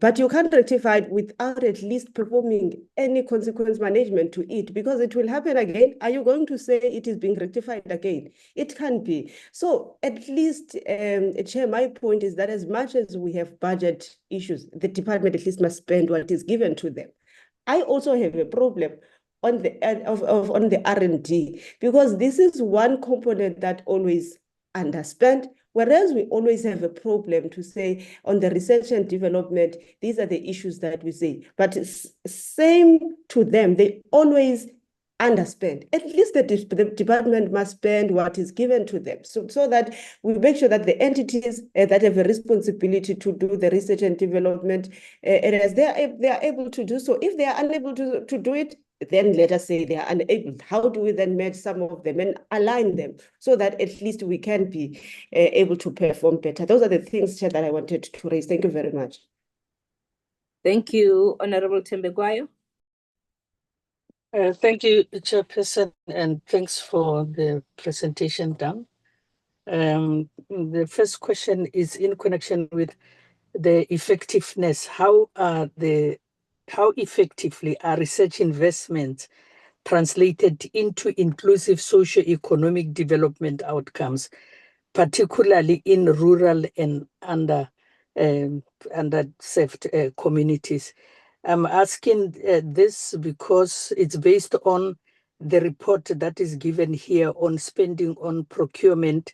But you can't rectify it without at least performing any consequence management to it, because it will happen again. Are you going to say it is being rectified again? It can't be. So at least, Chair, my point is that as much as we have budget issues, the department at least must spend what is given to them. I also have a problem on the on the R&D, because this is one component that always underspent, whereas we always have a problem to say on the research and development, these are the issues that we say. But same to them, they always underspend. At least the department must spend what is given to them, so that we make sure that the entities that have a responsibility to do the research and development areas, they are able to do so. If they are unable to do it, then let us say they are unable. How do we then match some of them and align them so that at least we can be able to perform better? Those are the things, Chair, that I wanted to raise. Thank you very much. Thank you, Honorable Tembekwayo. Thank you, Chairperson, and thanks for the presentation done. The first question is in connection with the effectiveness. How effectively are research investments translated into inclusive socio-economic development outcomes, particularly in rural and underserved communities? I'm asking this because it's based on the report that is given here on spending on procurement,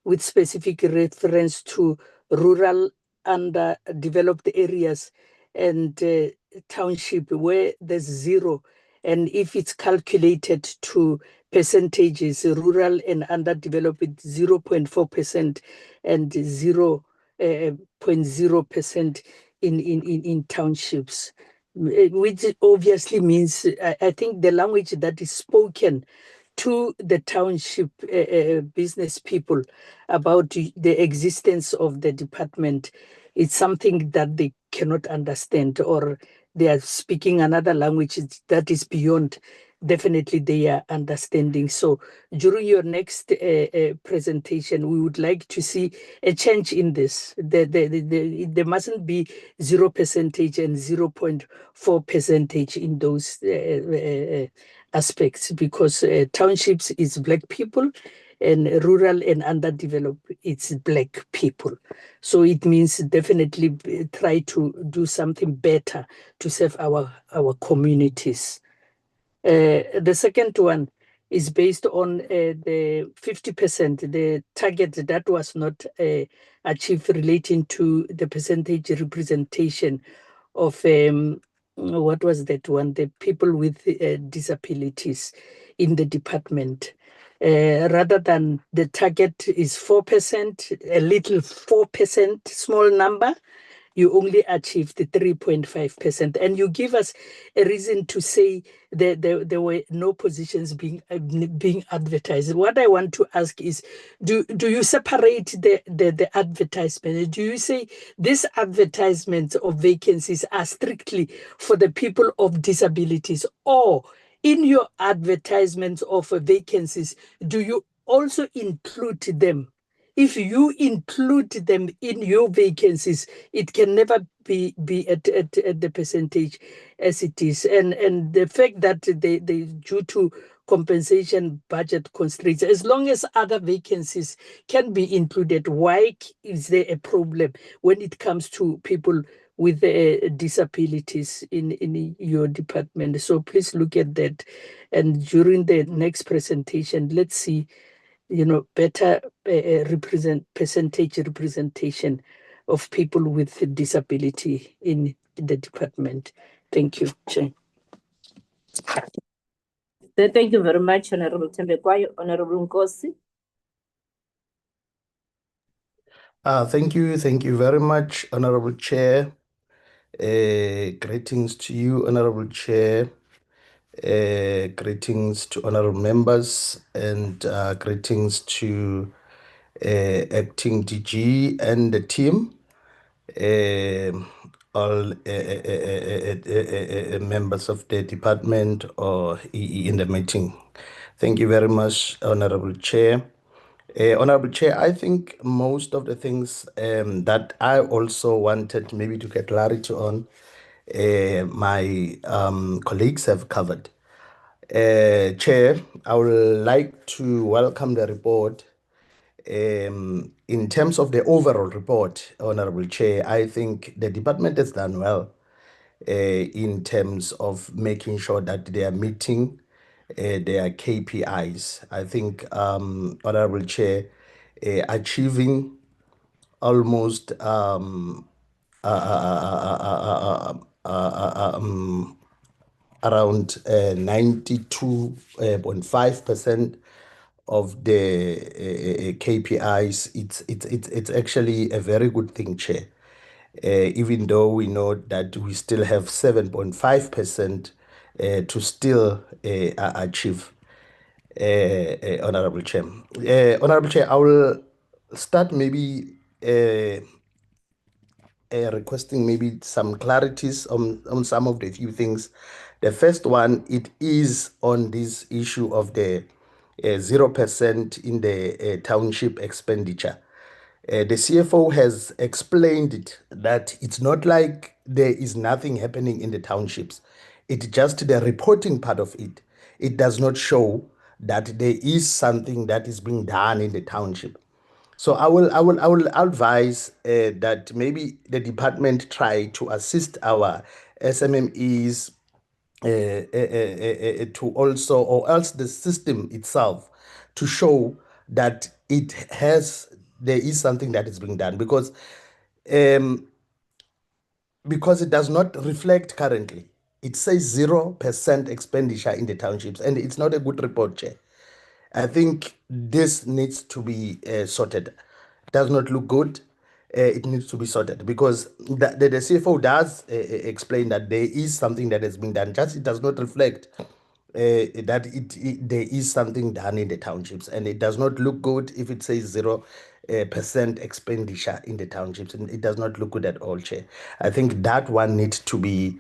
with specific reference to rural underdeveloped areas and township where there's zero. And if it's calculated to percentages, rural and underdeveloped 0.4% and 0.0% in townships, which obviously means, I think the language that is spoken to the township business people about the existence of the department, it's something that they cannot understand, or they are speaking another language that is beyond definitely their understanding. So during your next presentation, we would like to see a change in this. There mustn't be 0% and 0.4% in those aspects, because townships is Black people, and rural and underdeveloped, it's Black people. So it means definitely try to do something better to serve our communities. The second one is based on the 50%, the target that was not achieved relating to the percentage representation of, what was that one? The people with disabilities in the department. Rather than the target is 4%, a little 4%, small number, you only achieved the 3.5%. And you give us a reason to say that there were no positions being advertised. What I want to ask is, do you separate the advertisement? Do you say these advertisements of vacancies are strictly for the people of disabilities, or in your advertisements of vacancies, do you also include them? If you include them in your vacancies, it can never be at the percentage as it is. And the fact that they due to compensation budget constraints, as long as other vacancies can be included, why is there a problem when it comes to people with disabilities in your department? So please look at that. And during the next presentation, let's see, better percentage representation of people with disability in the department. Thank you, Chair. Thank you very much, Honorable Tembekwayo. Honorable Nkosi. Thank you very much, Honorable Chair. Greetings to you, Honorable Chair. Greetings to honorable members, and greetings to Acting DG and the team, all members of the department or EE in the meeting. Thank you very much, Honorable Chair. Honorable Chair, I think most of the things that I also wanted maybe to get clarity on, my colleagues have covered. Chair, I would like to welcome the report. In terms of the overall report, Honorable Chair, I think the department has done well in terms of making sure that they are meeting their KPIs. I think, Honorable Chair, achieving almost around 92.5% of the KPIs. It's actually a very good thing, Chair. Even though we know that we still have 7.5% to still achieve, Honorable Chair. Honorable Chair, I will start maybe requesting maybe some clarities on some of the few things. The first one, it is on this issue of the 0% in the township expenditure. The CFO has explained it, that it's not like there is nothing happening in the townships. It's just the reporting part of it. It does not show that there is something that is being done in the township. So I will advise that maybe the department try to assist our SMMEs to also, or else the system itself, to show that there is something that is being done, because it does not reflect currently. It says 0% expenditure in the townships, and it's not a good report, Chair. I think this needs to be sorted. Does not look good. It needs to be sorted, because the CFO does explain that there is something that has been done. Just it does not reflect that there is something done in the townships, and it does not look good if it says 0% expenditure in the townships, and it does not look good at all, Chair. I think that one needs to be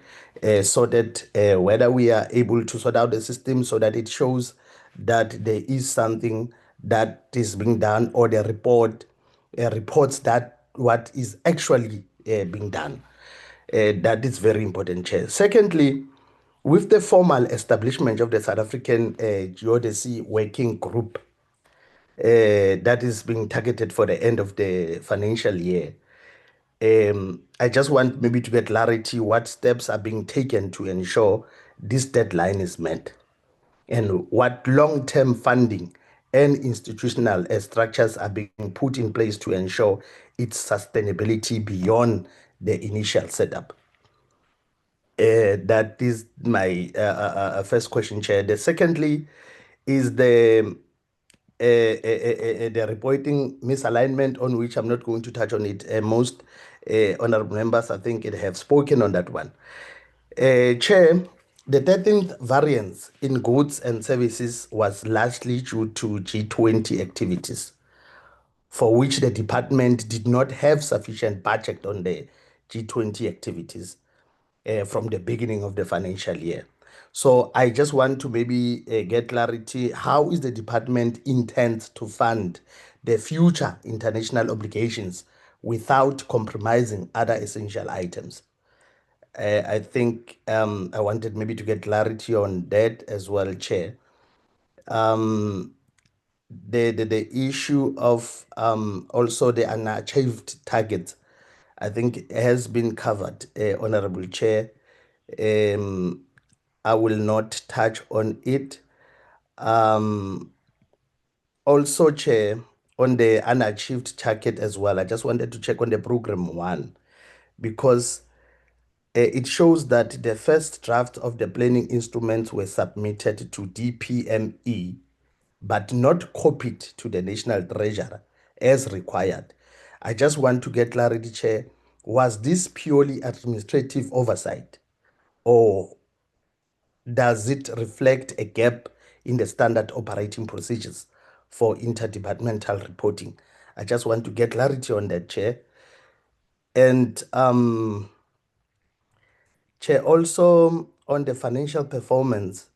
sorted, whether we are able to sort out the system so that it shows that there is something that is being done, or the report reports that what is actually being done. That is very important, Chair. Secondly, with the formal establishment of the South African Geodesy Working Group, that is being targeted for the end of the financial year. I just want maybe to get clarity what steps are being taken to ensure this deadline is met, and what long-term funding and institutional structures are being put in place to ensure its sustainability beyond the initial setup. That is my first question, Chair. The secondly is the reporting misalignment, on which I'm not going to touch on it. Most honorable members, I think, have spoken on that one. Chair, the 13th variance in goods and services was largely due to G20 activities, for which the department did not have sufficient budget on the G20 activities from the beginning of the financial year. So I just want to maybe get clarity. How is the department intends to fund the future international obligations without compromising other essential items? I think I wanted maybe to get clarity on that as well, Chair. The issue of also the unachieved targets, I think, has been covered, Honorable Chair. I will not touch on it. Also, Chair, on the unachieved target as well, I just wanted to check on the program one, because it shows that the first draft of the planning instruments were submitted to DPME, but not copied to the National Treasurer as required. I just want to get clarity, Chair. Was this purely administrative oversight, or does it reflect a gap in the standard operating procedures for interdepartmental reporting? I just want to get clarity on that, Chair. And Chair, also on the financial performance,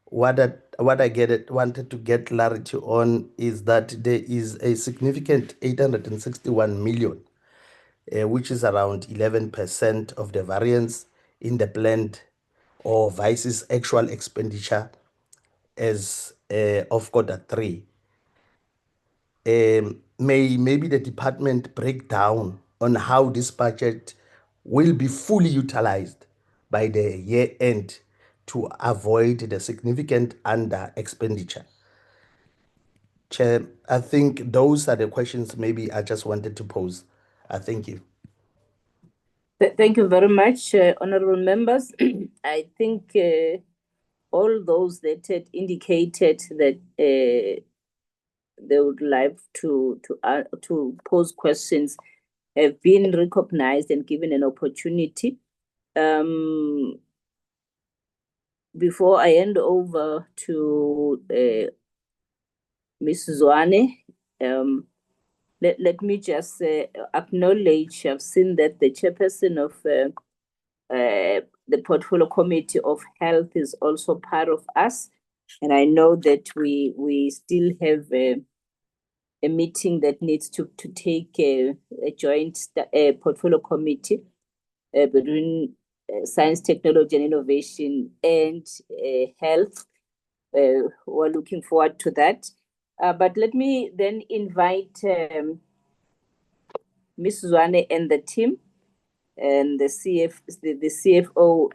what I wanted to get clarity on is that there is a significant 861 million, which is around 11% of the variance in the planned or vice's actual expenditure as of Q3. Maybe the department break down on how this budget will be fully utilized by the year end to avoid the significant under expenditure. Chair, I think those are the questions maybe I just wanted to pose. Thank you. Thank you very much, honorable members. I think all those that had indicated that they would like to pose questions have been recognized and given an opportunity. Before I hand over to Ms. Zwane, let me just acknowledge, I've seen that the chairperson of the Portfolio Committee of Health is also part of us. And I know that we still have a meeting that needs to take a joint portfolio committee between science, technology, and innovation and health. We're looking forward to that. But let me then invite Ms. Zwane and the team and the CFO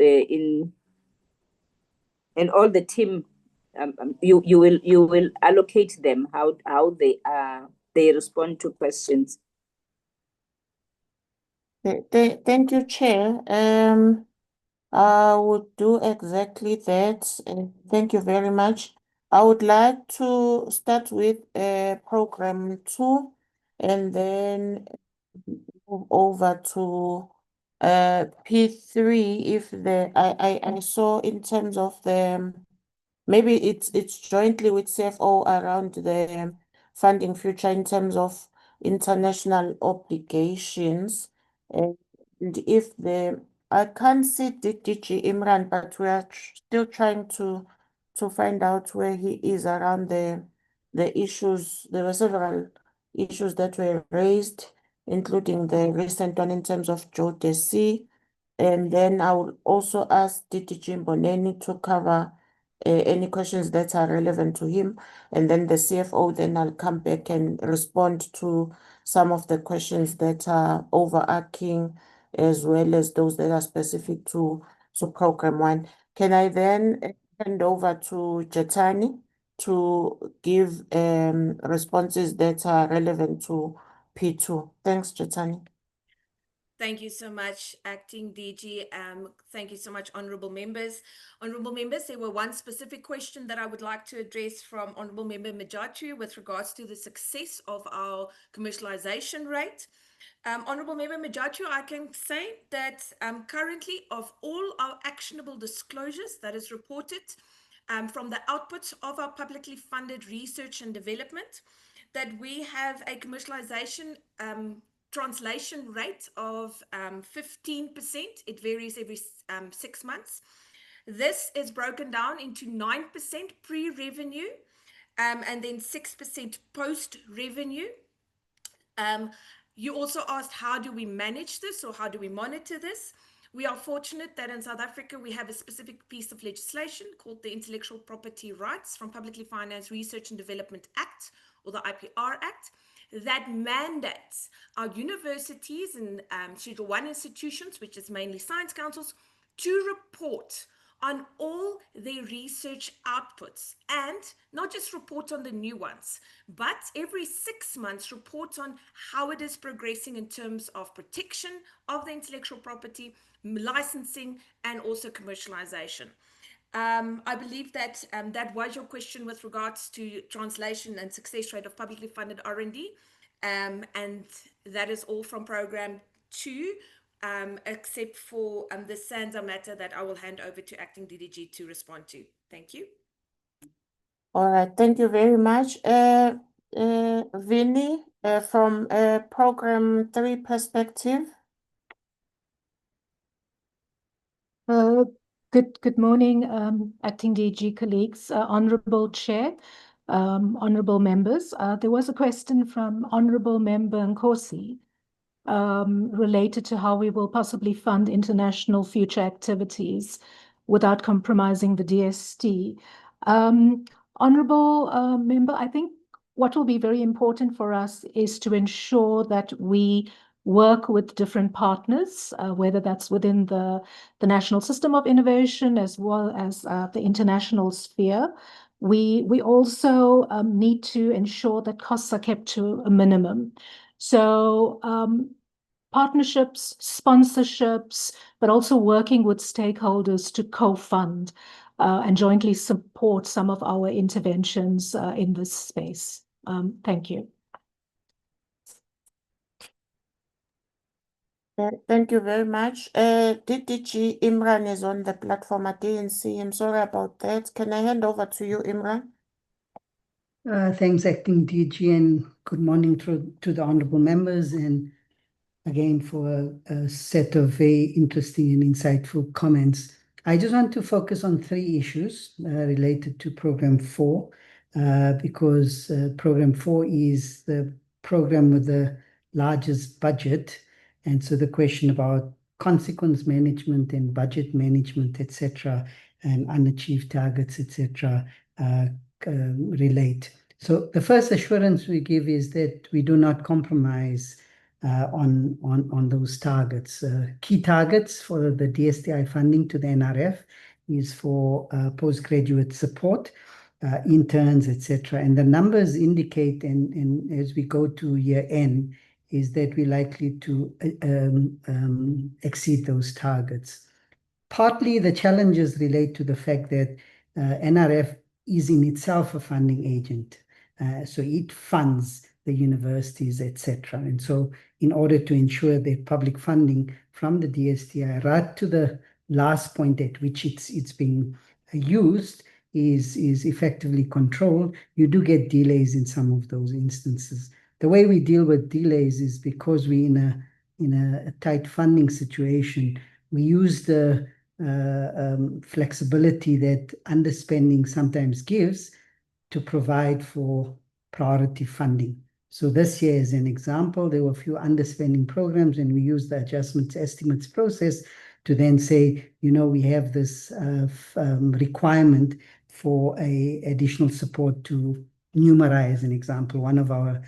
and all the team. You will allocate them how they respond to questions. Thank you, Chair. I would do exactly that. Thank you very much. I would like to start with program 2 and then move over to P3 if I saw in terms of the maybe it's jointly with CFO around the funding future in terms of international obligations. And if I can't see DG Imran, but we are still trying to find out where he is around the issues. There were several issues that were raised, including the recent one in terms of JODC. And then I will also ask DG Mboneni to cover any questions that are relevant to him. And then the CFO, then I'll come back and respond to some of the questions that are overarching, as well as those that are specific to Program 1. Can I then hand over to Jatani to give responses that are relevant to P2? Thanks, Jatani. Thank you so much, Acting DG. Thank you so much, honourable members. Honourable members, there were one specific question that I would like to address from Honourable Member Majatu with regards to the success of our commercialisation rate. Honourable Member Majatu, I can say that currently of all our actionable disclosures that is reported from the outputs of our publicly funded research and development, that we have a commercialisation translation rate of 15%. It varies every 6 months. This is broken down into 9% pre-revenue and then 6% post-revenue. You also asked, how do we manage this, or how do we monitor this? We are fortunate that in South Africa, we have a specific piece of legislation called the Intellectual Property Rights from Publicly Financed Research and Development Act, or the IPR Act, that mandates our universities and Schedule 1 institutions, which is mainly science councils, to report on all their research outputs, and not just report on the new ones, but every 6 months report on how it is progressing in terms of protection of the intellectual property, licensing, and also commercialization. I believe that that was your question with regards to translation and success rate of publicly funded R&D, and that is all from Program 2. Except for the SANZA matter that I will hand over to Acting DDG to respond to. Thank you. All right, thank you very much. Vinny, from Program 3 perspective. Good morning, Acting DG colleagues, Honourable Chair, Honourable members. There was a question from Honourable Member Nkosi related to how we will possibly fund international future activities without compromising the DST. Honourable Member, I think what will be very important for us is to ensure that we work with different partners, whether that's within the national system of innovation as well as the international sphere. We also need to ensure that costs are kept to a minimum. So partnerships, sponsorships, but also working with stakeholders to co-fund and jointly support some of our interventions in this space. Thank you. Thank you very much. DDG Imran is on the platform. I didn't see him. Sorry about that. Can I hand over to you, Imran? Thanks, Acting DG, and good morning to the honourable members, and again for a set of very interesting and insightful comments. I just want to focus on 3 issues related to Program 4, because Program 4 is the program with the largest budget, and so the question about consequence management and budget management, etc., and unachieved targets, etc., relate. So the first assurance we give is that we do not compromise on those targets. Key targets for the DSTI funding to the NRF is for postgraduate support, interns, etc. And the numbers indicate, and as we go to year end, is that we're likely to exceed those targets. Partly the challenges relate to the fact that NRF is in itself a funding agent. So it funds the universities, etc. And so in order to ensure that public funding from the DSTI right to the last point at which it's being used is effectively controlled, you do get delays in some of those instances. The way we deal with delays is because we're in a tight funding situation, we use the flexibility that underspending sometimes gives to provide for priority funding. So this year, as an example, there were a few underspending programs, and we used the adjustments estimates process to then say, you know, we have this requirement for a additional support to NUMERA, as an example, one of our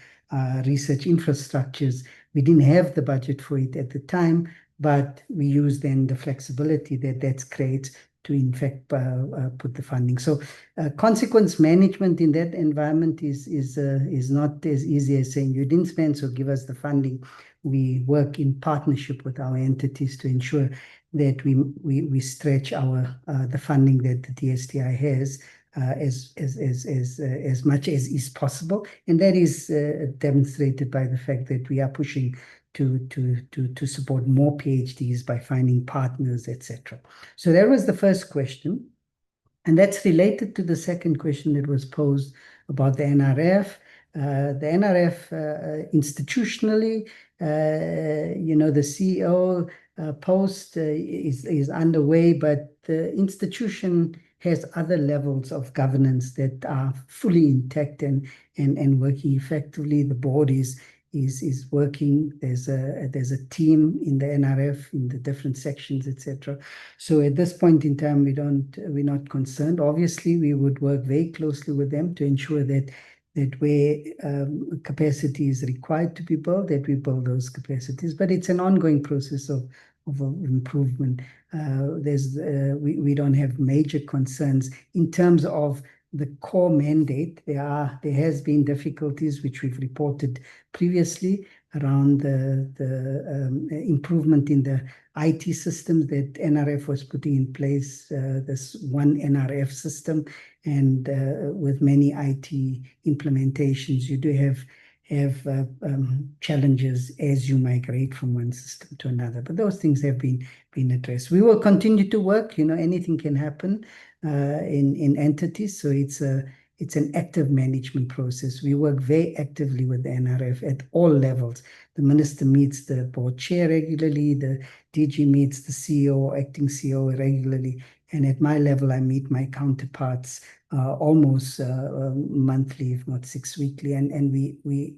research infrastructures. We didn't have the budget for it at the time, but we used then the flexibility that creates to in fact put the funding. So consequence management in that environment is not as easy as saying you didn't spend, so give us the funding. We work in partnership with our entities to ensure that we stretch the funding that the DSTI has as much as is possible, and that is demonstrated by the fact that we are pushing to support more PhDs by finding partners, etc. So that was the first question, and that's related to the second question that was posed about the NRF. The NRF institutionally, the CEO post is underway, but the institution has other levels of governance that are fully intact and working effectively. The board is working. There's a team in the NRF in the different sections, etc. So at this point in time, we're not concerned. Obviously, we would work very closely with them to ensure that where capacity is required to be built, that we build those capacities. But it's an ongoing process of improvement. We don't have major concerns in terms of the core mandate. There has been difficulties which we've reported previously around the improvement in the IT systems that NRF was putting in place, this one NRF system, and with many IT implementations, you do have challenges as you migrate from one system to another. But those things have been addressed. We will continue to work. Anything can happen in entities, so it's an active management process. We work very actively with the NRF at all levels. The minister meets the board chair regularly. The DG meets the CEO, acting CEO regularly. And at my level, I meet my counterparts almost monthly, if not 6 weekly. And we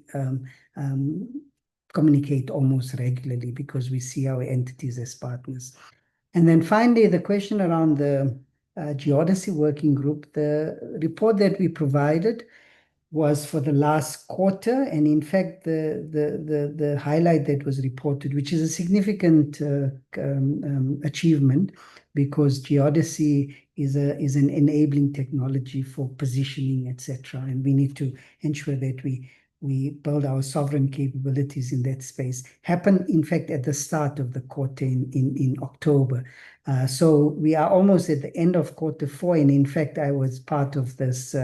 communicate almost regularly because we see our entities as partners. And then finally, the question around the geodesy working group, the report that we provided was for the last quarter, and in fact the highlight that was reported, which is a significant achievement, because geodesy is an enabling technology for positioning, etc., and we need to ensure that we build our sovereign capabilities in that space. Happened, in fact, at the start of the quarter in October. So we are almost at the end of Q4, and in fact, I was part of this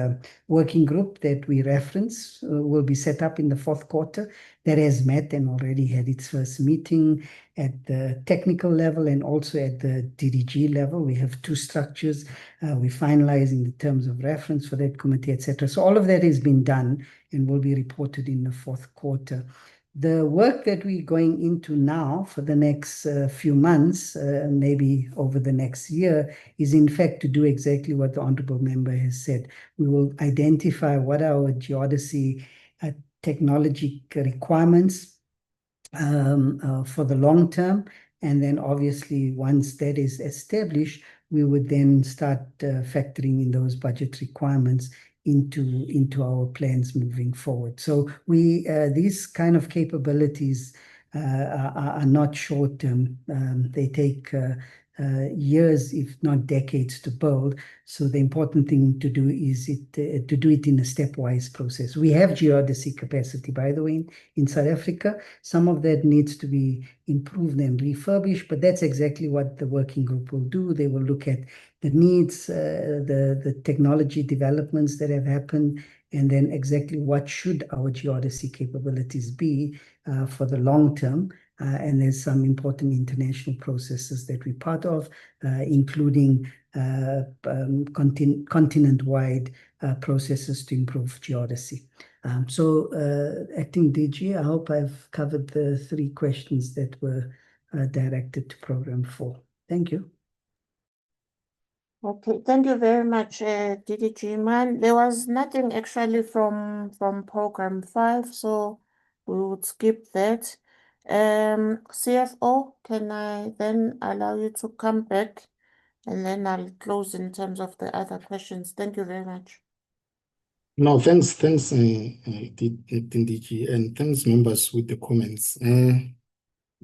working group that we reference will be set up in the Q4 that has met and already had its first meeting at the technical level and also at the DDG level. We have 2 structures. We're finalizing the terms of reference for that committee, etc. So all of that has been done and will be reported in the Q4. The work that we're going into now for the next few months, maybe over the next year, is in fact to do exactly what the Honourable Member has said. We will identify what our geodesy technology requirements for the long term, and then obviously once that is established, we would then start factoring in those budget requirements into our plans moving forward. So these kind of capabilities are not short term. They take years, if not decades, to build. So the important thing to do is to do it in a stepwise process. We have geodesy capacity, by the way, in South Africa. Some of that needs to be improved and refurbished, but that's exactly what the working group will do. They will look at the needs, the technology developments that have happened, and then exactly what should our geodesy capabilities be for the long term. And there's some important international processes that we're part of, including continent-wide processes to improve geodesy. So, Acting DG, I hope I've covered the 3 questions that were directed to Program 4. Thank you. Okay, thank you very much, DDG Man. There was nothing actually from Program 5, so we would skip that. CFO, can I then allow you to come back And then I'll close in terms of the other questions. Thank you very much. No, thanks, DG, and thanks members with the comments. I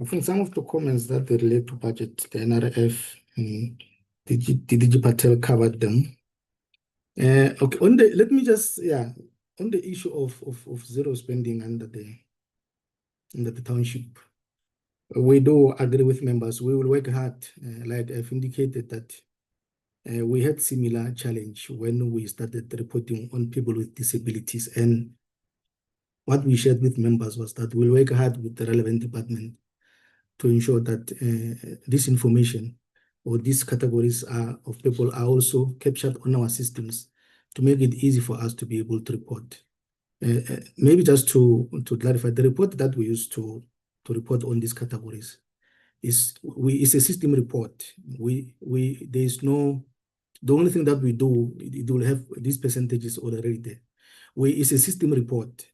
think some of the comments that they relate to budget, the NRF, DG Patel covered them. Okay, let me just, on the issue of zero spending under the township. We do agree with members. We will work hard, like I've indicated that we had similar challenge when we started reporting on people with disabilities. And what we shared with members was that we'll work hard with the relevant department to ensure that this information or these categories of people are also captured on our systems to make it easy for us to be able to report. Maybe just to clarify, the report that we use to report on these categories is a system report. There is no, the only thing that we do, it will have these percentages already there. It's a system report.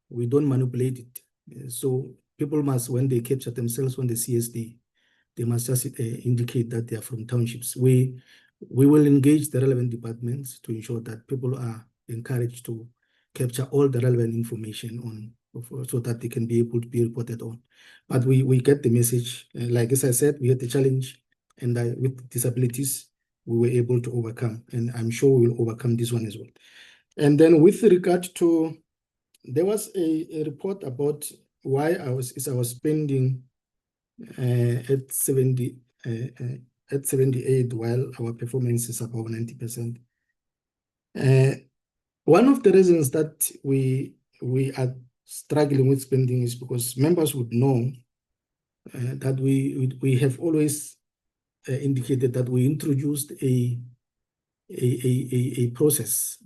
We don't manipulate it. So people must, when they capture themselves on the CSD, they must just indicate that they are from townships. We will engage the relevant departments to ensure that people are encouraged to capture all the relevant information on, so that they can be able to be reported on. But we get the message. Like as I said, we had the challenge, and with disabilities, we were able to overcome, and I'm sure we'll overcome this one as well. And then with regard to, there was a report about why I was spending at 78 while our performance is above 90%. One of the reasons that we are struggling with spending is because members would know that we have always indicated that we introduced a process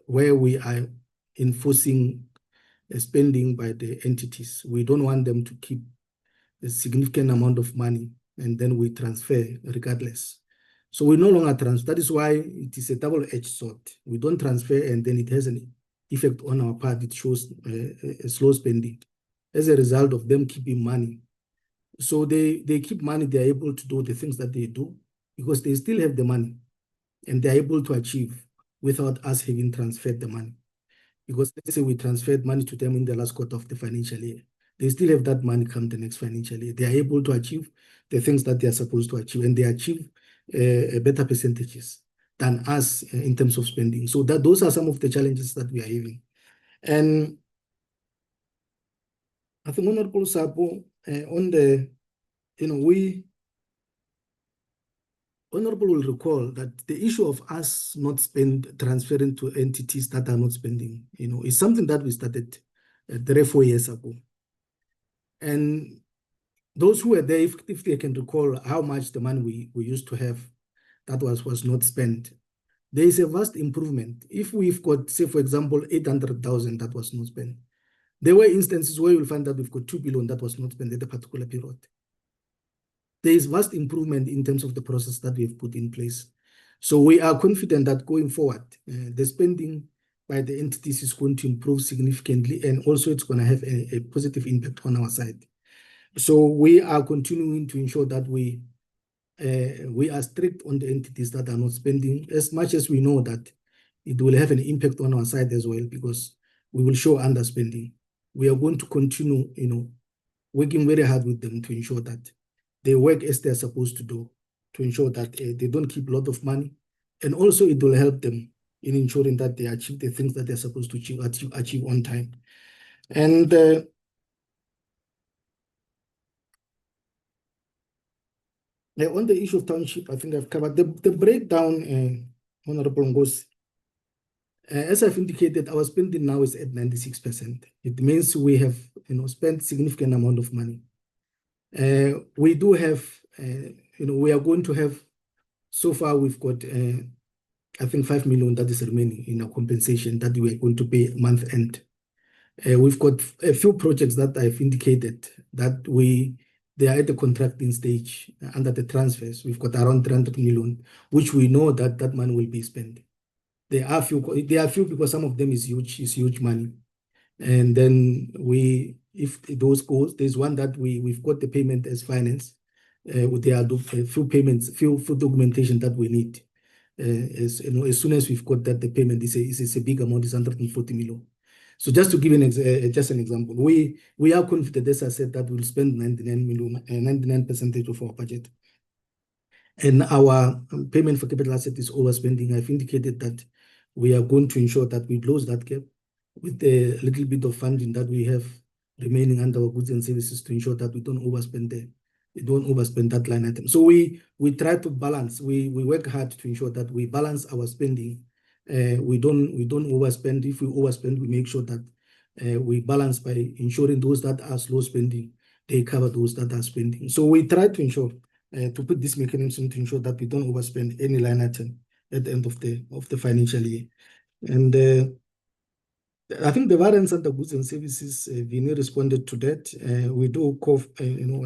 where we are enforcing spending by the entities. We don't want them to keep a significant amount of money and then we transfer regardless. So we no longer transfer. That is why it is a double-edged sword. We don't transfer and then it has an effect on our part. It shows a slow spending as a result of them keeping money. So they keep money, they're able to do the things that they do because they still have the money and they're able to achieve without us having transferred the money. Because let's say we transferred money to them in the last quarter of the financial year. They still have that money come the next financial year. They are able to achieve the things that they are supposed to achieve, and they achieve better percentages than us in terms of spending. So those are some of the challenges that we are having. And I think Honorable Sapo, on the, Honorable will recall that the issue of us not transferring to entities that are not spending, is something that we started 3 or 4 years ago. And those who were there, if they can recall how much the money we used to have that was not spent, there is a vast improvement. If we've got, say, for example, 800,000 that was not spent, there were instances where you'll find that we've got 2 billion that was not spent at a particular period. There is vast improvement in terms of the process that we've put in place. So we are confident that going forward, the spending by the entities is going to improve significantly, and also it's going to have a positive impact on our side. So we are continuing to ensure that we are strict on the entities that are not spending, as much as we know that it will have an impact on our side as well, because we will show underspending. We are going to continue, working very hard with them to ensure that they work as they're supposed to do, to ensure that they don't keep a lot of money. And also it will help them in ensuring that they achieve the things that they're supposed to achieve on time. And on the issue of township, I think I've covered the breakdown, Honorable Ngozi. As I've indicated, our spending now is at 96%. It means we have, spent significant amount of money. We do have, we are going to have, so far we've got, I think 5 million that is remaining in our compensation that we are going to pay month end. We've got a few projects that I've indicated that they are at the contracting stage under the transfers. We've got around 300 million, which we know that money will be spent. There are few because some of them is huge money. And then if those goes, there's one that we've got the payment as finance. there are few payments, few documentation that we need. As you know, as soon as we've got that, the payment is a big amount, is 140 million. So just to give just an example, we are confident, as I said, that we'll spend 99 million, 99% of our budget. And our payment for capital asset is overspending. I've indicated that we are going to ensure that we close that gap with a little bit of funding that we have remaining under our goods and services to ensure that we don't overspend that line item. So we try to balance. We work hard to ensure that we balance our spending. We don't overspend. If we overspend, we make sure that we balance by ensuring those that are slow spending, they cover those that are spending. So we try to ensure to put this mechanism to ensure that we don't overspend any line item at the end of the financial year. And I think the variance under goods and services, Vinny responded to that. We do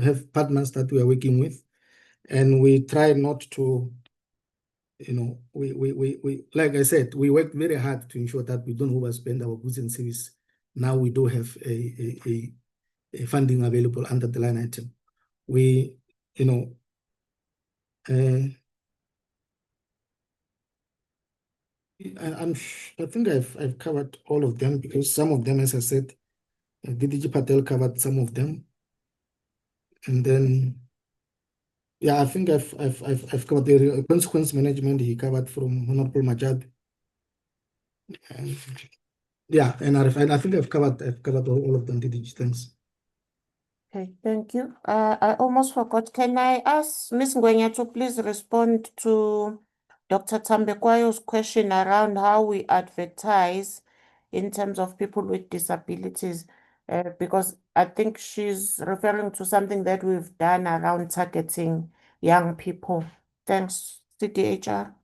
have partners that we are working with, and we try not to, we like I said, we work very hard to ensure that we don't overspend our goods and services. Now we do have a funding available under the line item. I think I've covered all of them, because some of them, as I said, DDG Patel covered some of them, and then I think I've covered the consequence management. He covered from Honorable Majad. And I think I've covered all of them. DDG, thanks. Okay, thank you. I almost forgot. Can I ask Ms. Ngwenya to please respond to Dr. Tambekwayo's question around how we advertise in terms of people with disabilities? Because I think she's referring to something that we've done around targeting young people. Thanks, CDHR.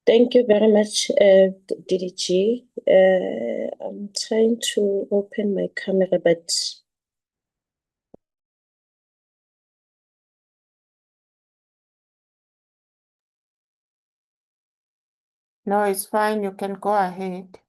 Thank you very much, DDG. I'm trying to open my camera, but No, it's fine. You can go ahead.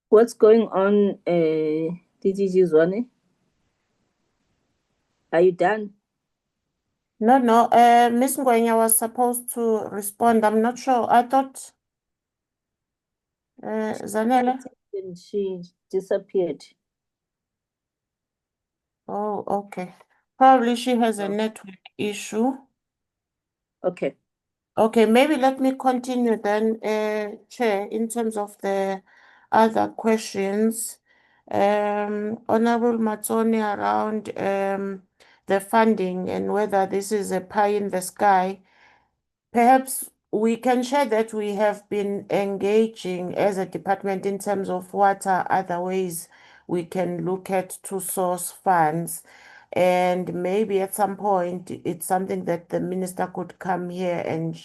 What's going on, DDG Zwane? Are you done? No, Ms. Ngwenya was supposed to respond. I'm not sure. I thought Zanele. And she disappeared. Oh, okay. Probably she has a Oh. network issue. Okay. Okay, maybe let me continue then, Chair, in terms of the other questions. Honorable Matsoni around the funding and whether this is a pie in the sky. Perhaps we can share that we have been engaging as a department in terms of what are other ways we can look at to source funds. And maybe at some point it's something that the minister could come here and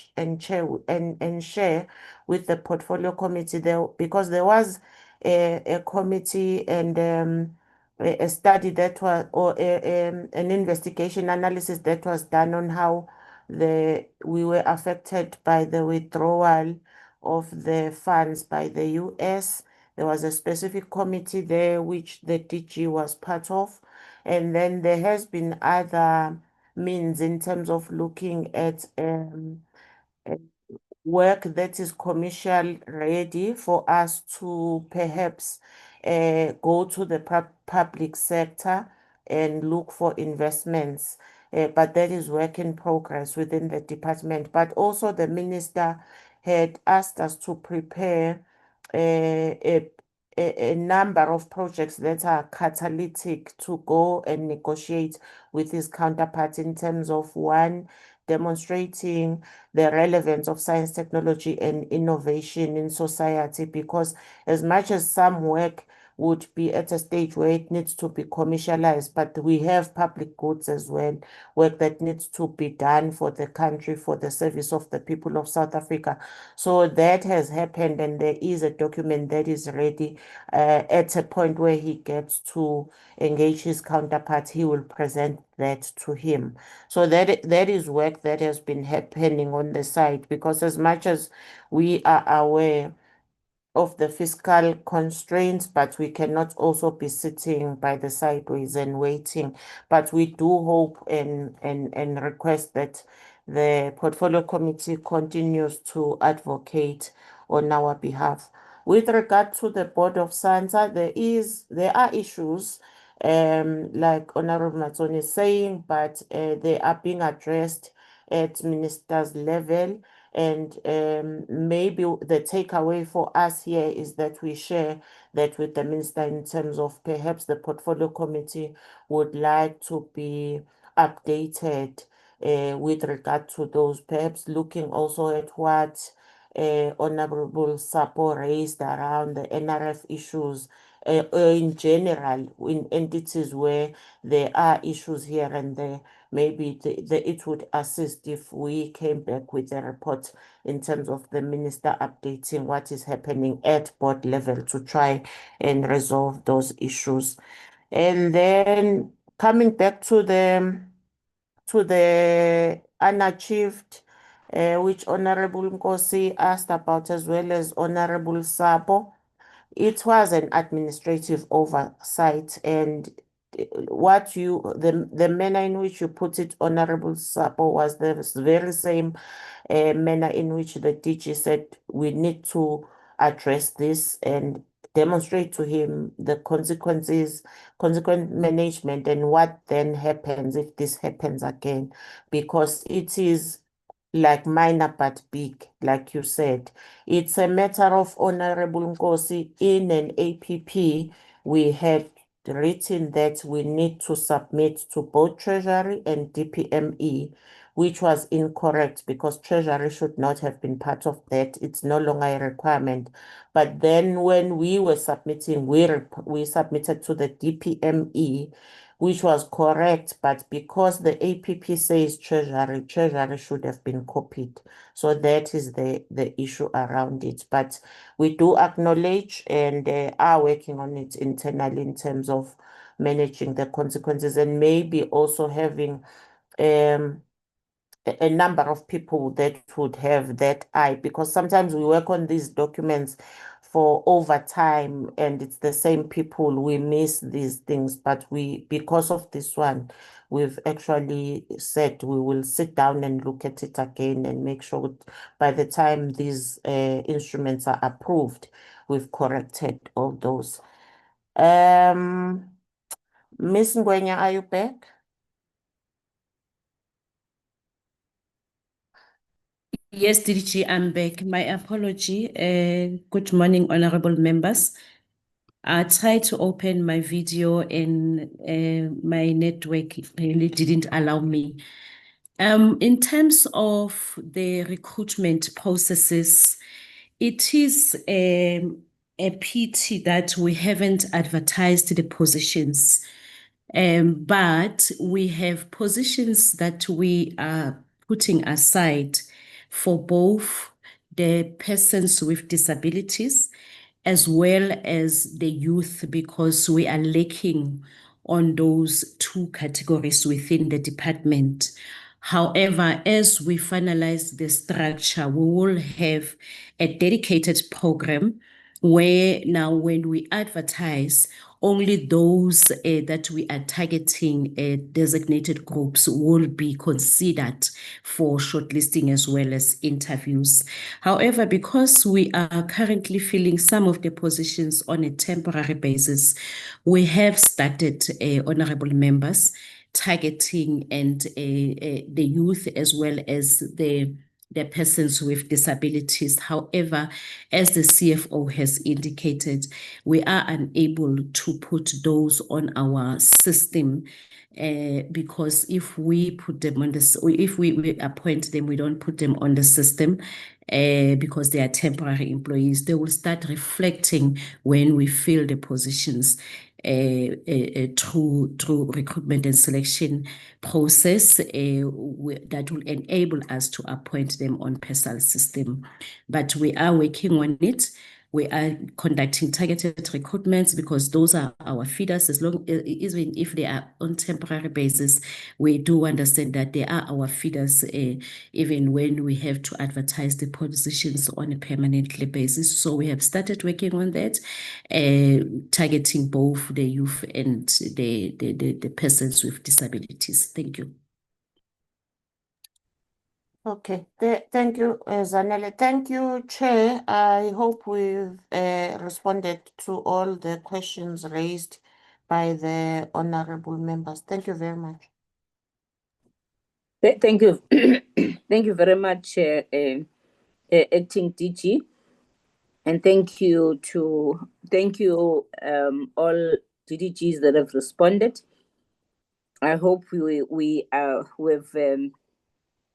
share with the portfolio committee there, because there was a committee and a study that was, or an investigation analysis that was done on how we were affected by the withdrawal of the funds by the US. There was a specific committee there which the DG was part of. And then there has been other means in terms of looking at work that is commercial ready for us to perhaps go to the public sector and look for investments. But that is work in progress within the department. But also the minister had asked us to prepare a number of projects that are catalytic to go and negotiate with his counterparts in terms of, one, demonstrating the relevance of science, technology, and innovation in society, because as much as some work would be at a stage where it needs to be commercialized, but we have public goods as well, work that needs to be done for the country, for the service of the people of South Africa. So that has happened, and there is a document that is ready. At a point where he gets to engage his counterpart, he will present that to him. So that is work that has been happening on the side, because as much as we are aware of the fiscal constraints, but we cannot also be sitting by the sideways and waiting. But we do hope and request that the portfolio committee continues to advocate on our behalf. With regard to the board of SANSA, there are issues, like Honorable Matsoni is saying, but they are being addressed at minister's level. And maybe the takeaway for us here is that we share that with the minister in terms of perhaps the portfolio committee would like to be updated with regard to those, perhaps looking also at what Honorable Sapo raised around the NRF issues in general, in entities where there are issues here and there. Maybe it would assist if we came back with a report in terms of the minister updating what is happening at board level to try and resolve those issues. And then coming back to the unachieved, which Honorable Nkosi asked about, as well as Honorable Sabo, it was an administrative oversight, and the manner in which you put it, Honorable Sapo, was the very same manner in which the DG said we need to address this and demonstrate to him the consequent management, and what then happens if this happens again, because it is like minor but big, like you said. It's a matter of Honorable Nkosi. In an APP, we had written that we need to submit to both Treasury and DPME, which was incorrect because Treasury should not have been part of that. It's no longer a requirement. But then when we were submitting, we submitted to the DPME, which was correct, but because the APP says Treasury should have been copied. So that is the issue around it. But we do acknowledge and are working on it internally in terms of managing the consequences, and maybe also having a number of people that would have that eye, because sometimes we work on these documents for over time and it's the same people, we miss these things. But because of this one, we've actually said we will sit down and look at it again and make sure by the time these instruments are approved, we've corrected all those. Ms. Ngwenya, are you back? Yes, DDG, I'm back. My apology. Good morning, honorable members. I tried to open my video and my network really didn't allow me. In terms of the recruitment processes, it is a pity that we haven't advertised the positions. But we have positions that we are putting aside for both the persons with disabilities as well as the youth, because we are lacking on those two categories within the department. However, as we finalize the structure, we will have a dedicated program where now when we advertise, only those that we are targeting designated groups will be considered for shortlisting as well as interviews. However, because we are currently filling some of the positions on a temporary basis, we have started, honorable members, targeting and the youth as well as the the persons with disabilities. However, as the CFO has indicated, we are unable to put those on our system because if we put them on this, if we appoint them, we don't put them on the system because they are temporary employees. They will start reflecting when we fill the positions through recruitment and selection process that will enable us to appoint them on PESAL system. But we are working on it. We are conducting targeted recruitments because those are our feeders. Even if they are on temporary basis, we do understand that they are our feeders even when we have to advertise the positions on a permanently basis. So we have started working on that, targeting both the youth and the persons with disabilities. Thank you. Okay, thank you, Zanele. Thank you, Chair. I hope we've responded to all the questions raised by the honorable members. Thank you very much. Thank you. Thank you very much, Acting DG. And thank you all DDGs that have responded. I hope we have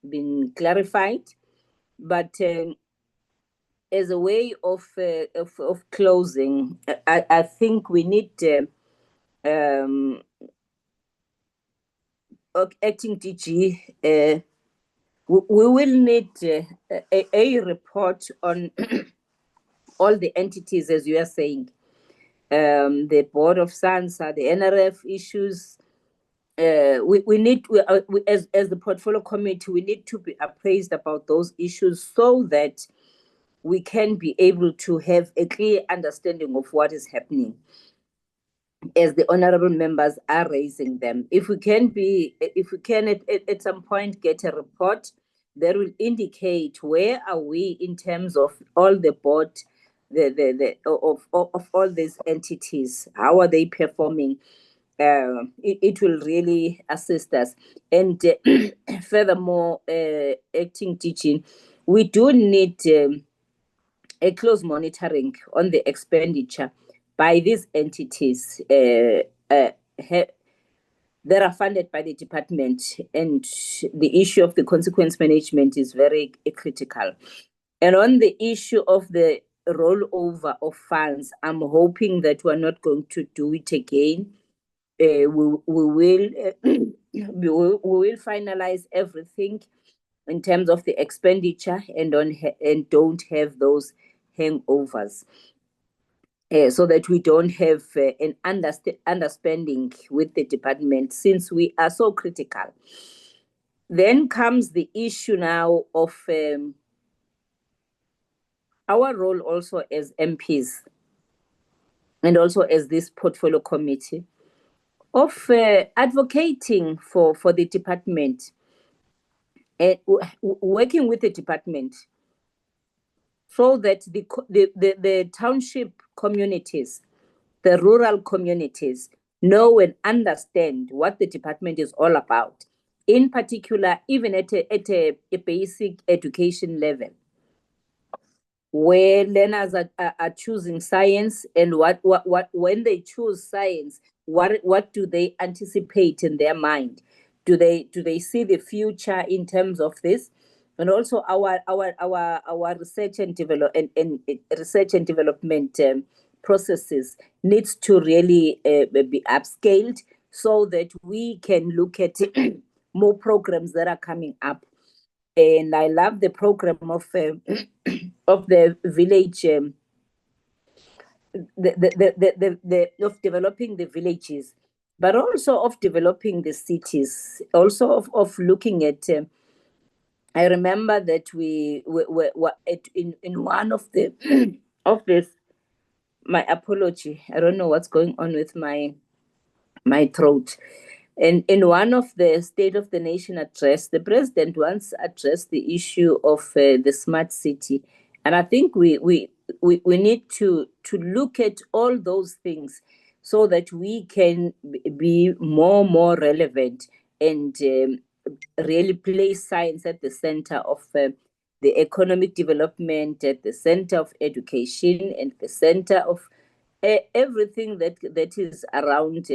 been clarified, but as a way of closing, I think we need Acting DG. We will need a report on all the entities, as you are saying, the Board of SANSA, the NRF issues. We need, as the portfolio committee, we need to be appraised about those issues so that we can be able to have a clear understanding of what is happening as the honorable members are raising them. If we can at some point get a report that will indicate where are we in terms of all the board, of all these entities, how are they performing? It will really assist us. And furthermore, Acting DG, we do need a close monitoring on the expenditure by these entities that are funded by the department, and the issue of the consequence management is very critical. And on the issue of the rollover of funds, I'm hoping that we're not going to do it again. We will finalize everything in terms of the expenditure and don't have those hangovers. So that we don't have an underspending with the department, since we are so critical. Then comes the issue now of our role also as MPs and also as this portfolio committee of advocating for the department, working with the department, so that the township communities, the rural communities, know and understand what the department is all about. In particular, even at a basic education level, where learners are choosing science, and what when they choose science, what do they anticipate in their mind? Do they see the future in terms of this? And also our research and development processes needs to really be upscaled so that we can look at more programs that are coming up. And I love the program of the village, of developing the villages, but also of developing the cities, also of looking at. I remember that we were in one of the of this. My apology. I don't know what's going on with my throat. And in one of the State of the Nation address, the president once addressed the issue of the smart city. And I think we need to look at all those things so that we can be more relevant and really place science at the center of the economic development, at the center of education, and the center of everything that is around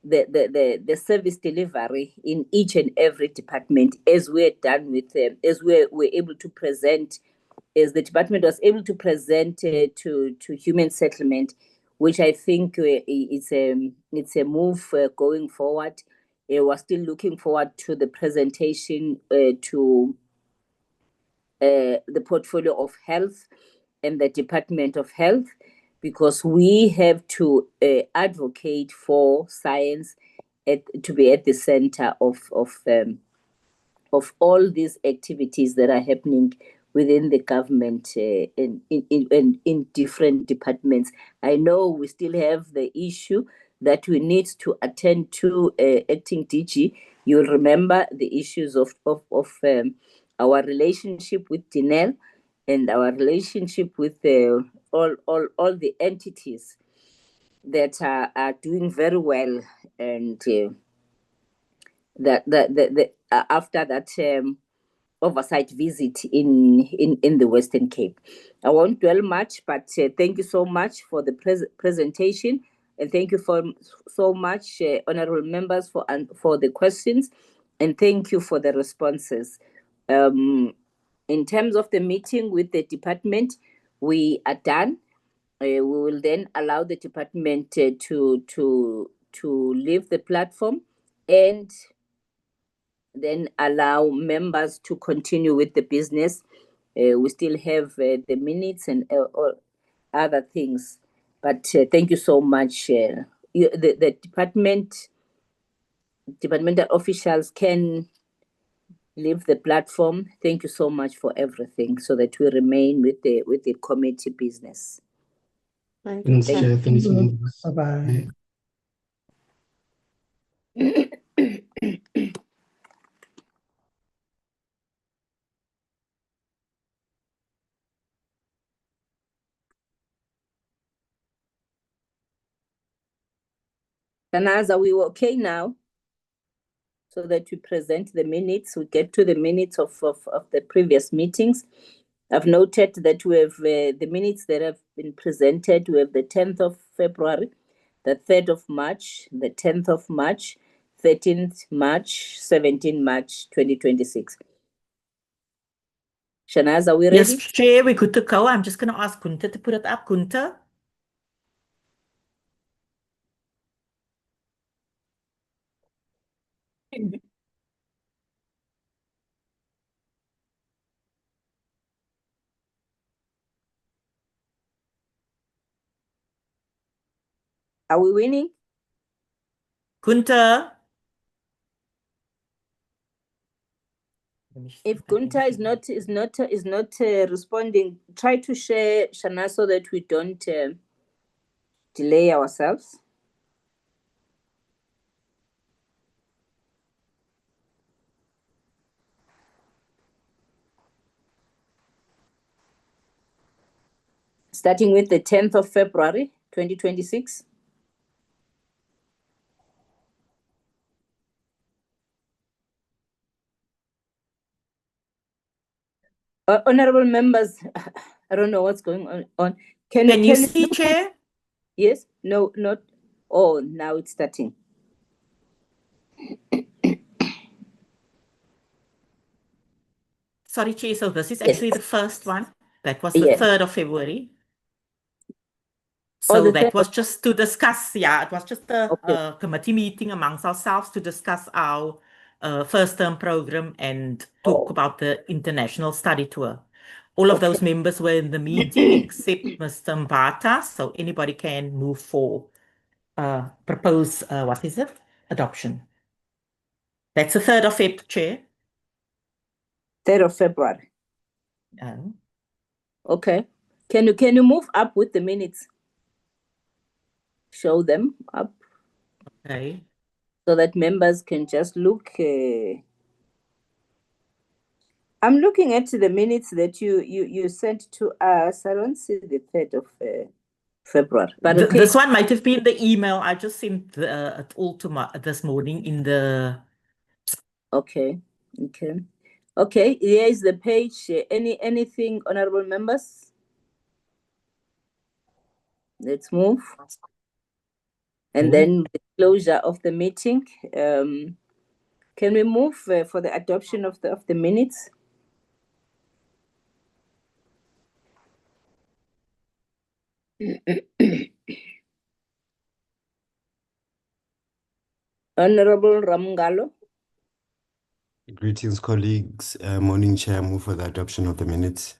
the service delivery in each and every department, as we're done with as we're able to present, as the department was able to present to human settlement, which I think it's a move going forward. We're still looking forward to the presentation to the portfolio of health and the Department of Health, because we have to advocate for science to be at the center of all these activities that are happening within the government in different departments. I know we still have the issue that we need to attend to, acting DG. You'll remember the issues of our relationship with Dinel and our relationship with all the entities that are doing very well, and that after that oversight visit in the Western Cape. I won't dwell much, but thank you so much for the presentation, and thank you so much, honorable members, for the questions, and thank you for the responses. In terms of the meeting with the department, we are done. We will then allow the department to leave the platform, and then allow members to continue with the business. We still have the minutes and other things, but thank you so much. The departmental officials can leave the platform. Thank you so much for everything, so that we remain with the committee business. Thank you, Chair. Thanks, members. Bye-bye. Tanaza, are we okay now? So that we present the minutes, we get to the minutes of the previous meetings. I've noted that we have the minutes that have been presented. We have the 10th of February, the 3rd of March, the 10th of March, 13th March, 17th March, 2026. Shanaz, are we ready? Yes, Chair, we're good to go. I'm just going to ask Gunter to put it up. Gunter? Are we winning? Gunter? If Gunter is not responding, try to share, Shana, so that we don't delay ourselves. Starting with the 10th of February, 2026. Honorable members, I don't know what's going on. Can you see, Chair? Yes? No, not. Oh, now it's starting. Sorry, Chair. So this is actually the first one. That was the 3rd of February. So that was just to discuss, it was just a committee meeting amongst ourselves to discuss our first term program and talk about the international study tour. All of those members were in the meeting except Mr. Mbata, so anybody can move for propose, what is it? Adoption. That's the 3rd of February, Chair. 3rd of February. Okay. Can you move up with the minutes? Show them up. Okay. So that members can just look. I'm looking at the minutes that you sent to us. I don't see the 3rd of February. But okay. This one might have been the email. I just sent it all to this morning in the... Okay. Okay. Okay, here is the page. Anything, honorable members? Let's move. And then the closure of the meeting. Can we move for the adoption of the minutes? Honorable Ramgalo. Greetings, colleagues. Morning, Chair. Move for the adoption of the minutes.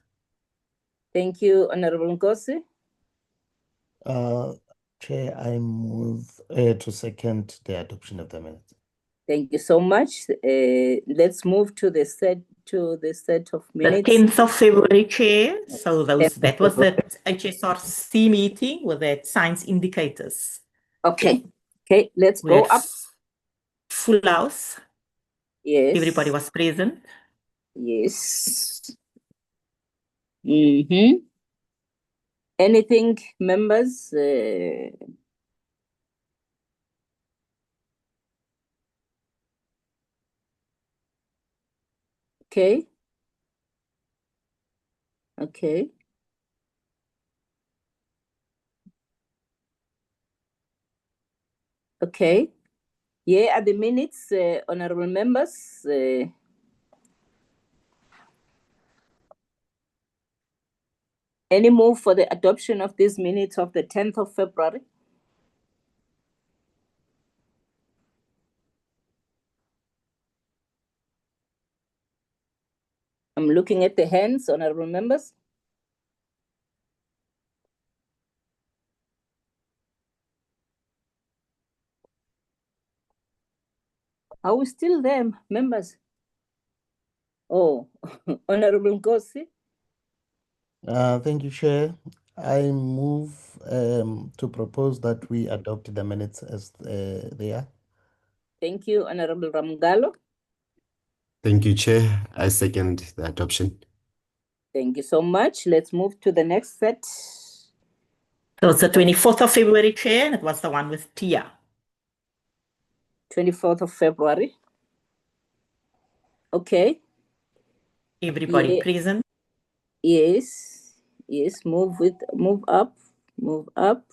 Thank you, Honorable Nkosi. Chair, I move to second the adoption of the minutes. Thank you so much. Let's move to the set of The minutes. 10th of February, Chair. So that was the February. HSRC meeting with the science indicators. Okay, let's We go had up. full house. Yes. Everybody was present. Yes. Anything, members? Okay. Okay. Okay. Yeah, at the minutes, honorable members. Any move for the adoption of these minutes of the 10th of February? I'm looking at the hands, honorable members. Are we still there, members? Oh, Honorable Nkosi. Thank you, Chair. I move to propose that we adopt the minutes as they are. Thank you, Honorable Ramgalo. Thank you, Chair. I second the adoption. Thank you so much. Let's move to the next set. So it's the 24th of February, Chair. It was the one with Tia. 24th of February. Okay. Everybody present. Yes. Yes. Move up. Move up.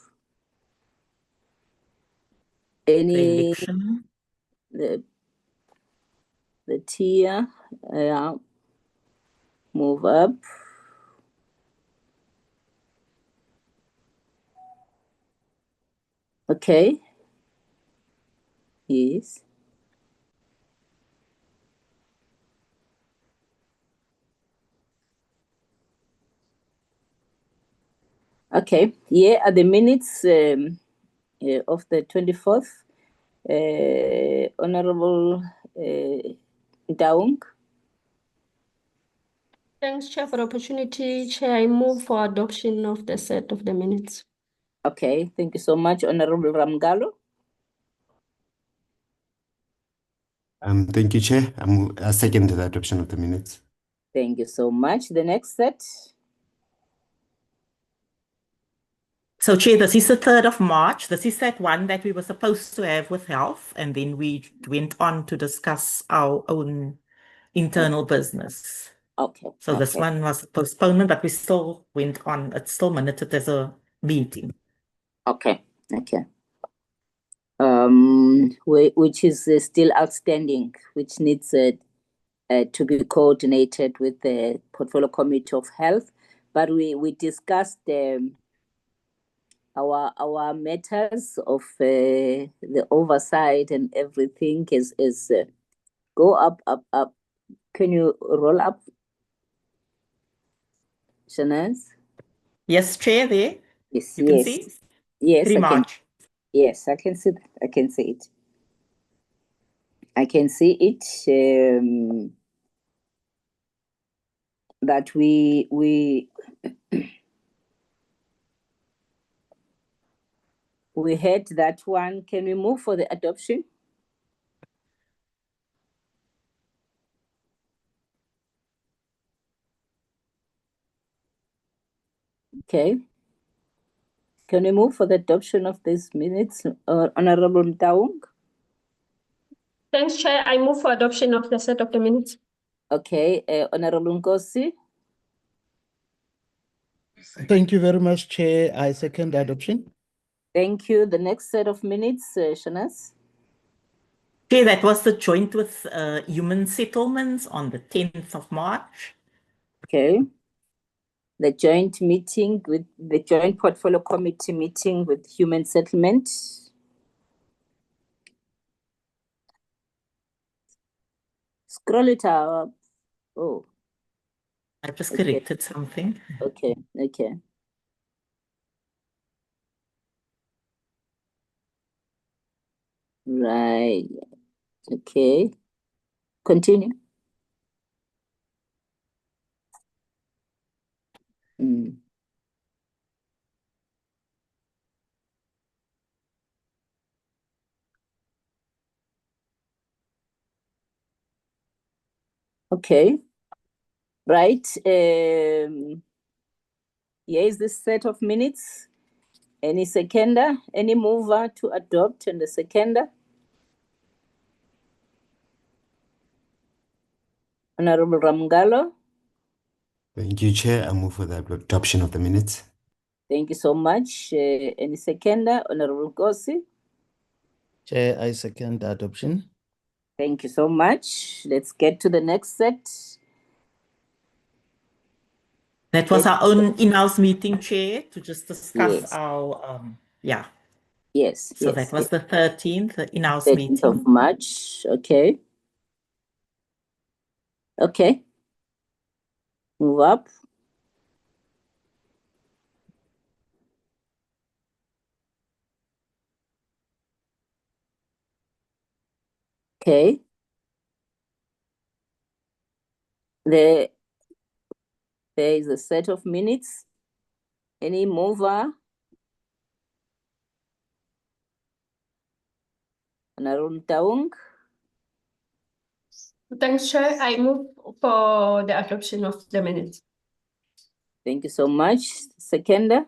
Any Election. the Tia. Move up. Okay. Yes. Okay. Yeah, at the minutes of the 24th, Honorable Daung. Thanks, Chair, for the opportunity. Chair, I move for adoption of the set of the minutes. Okay, thank you so much, Honorable Ramgalo. Thank you, Chair. I second the adoption of the minutes. Thank you so much. The next set. So, Chair, this is the 3rd of March. This is that one that we were supposed to have with health, and then we went on to discuss our own internal business. Okay. So this one was a postponement, but we still went on. It's still minuted as a meeting. Okay. Okay. Which is still outstanding, which needs to be coordinated with the Portfolio Committee of Health. But we discussed our matters of the oversight and everything is go up. Can you roll up, Shanaz? Yes, Chair, there. Yes, You can see? Yes, 3 March. Yes, I can see that. I can see it. I can see it. That we had that one. Can we move for the adoption? Okay. Can we move for the adoption of these minutes, Honorable Daung? Thanks, Chair. I move for adoption of the set of the minutes. Okay, Honorable Nkosi. Thank you very much, Chair. I second the adoption. Thank you. The next set of minutes, Shanas. Okay, that was the joint with Human Settlements on the 10th of March. Okay. The joint meeting with the Joint Portfolio Committee meeting with Human Settlement. Scroll it up. Oh. I just corrected something. Okay, okay. Right. Okay. Continue. Okay. Right. Here is this set of minutes. Any seconder? Any mover to adopt and the seconder? Honorable Ramgalo. Thank you, Chair. I move for the adoption of the minutes. Thank you so much. Any seconder? Honorable Nkosi. Chair, I second the adoption. Thank you so much. Let's get to the next set. That was our own in-house meeting, Chair, to just discuss Yes. our, yeah. Yes. So yes, that was yes. the 13th, the in-house 13th meeting. of March. Okay. Okay. Move up. Okay. There is a set of minutes. Any mover? Honorable Taung. Thanks, Chair. I move for the adoption of the minutes. Thank you so much. Seconder?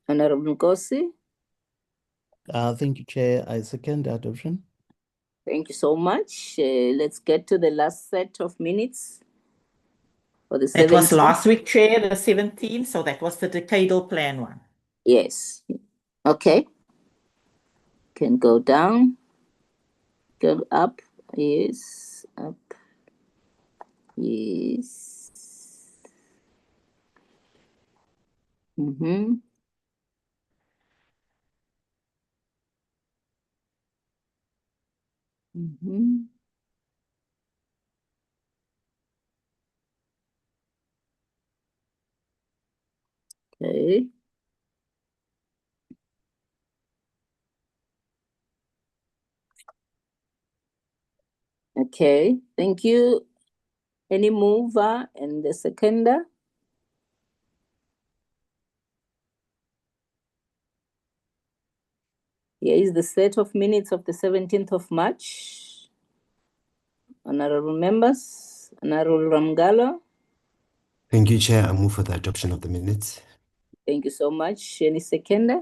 Honorable Nkosi. Thank you, Chair. I second the adoption. Thank you so much. Let's get to the last set of minutes for the 17th. That was last week, Chair, the 17th. So that was the decadal plan one. Yes. Okay. Can go down. Go up. Yes. Up. Yes. Mm-hmm. Mm-hmm. Okay. Okay. Thank you. Any mover and the seconder? Here is the set of minutes of the 17th of March. Honorable members, Honorable Ramgalo. Thank you, Chair. I move for the adoption of the minutes. Thank you so much. Any seconder?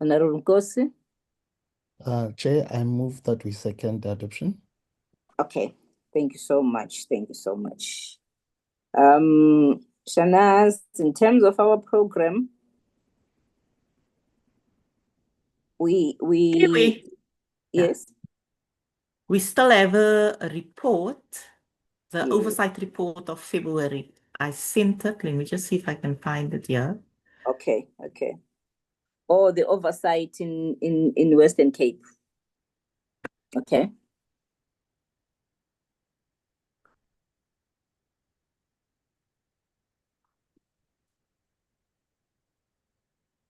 Honorable Nkosi. Chair, I move that we second the adoption. Okay. Thank you so much. Thank you so much. Shanaz, in terms of our program, yes. We still have a report, the Yes. oversight report of February. I sent it. Let me just see if I can find it here. Okay, okay. Or the oversight in Western Cape. Okay.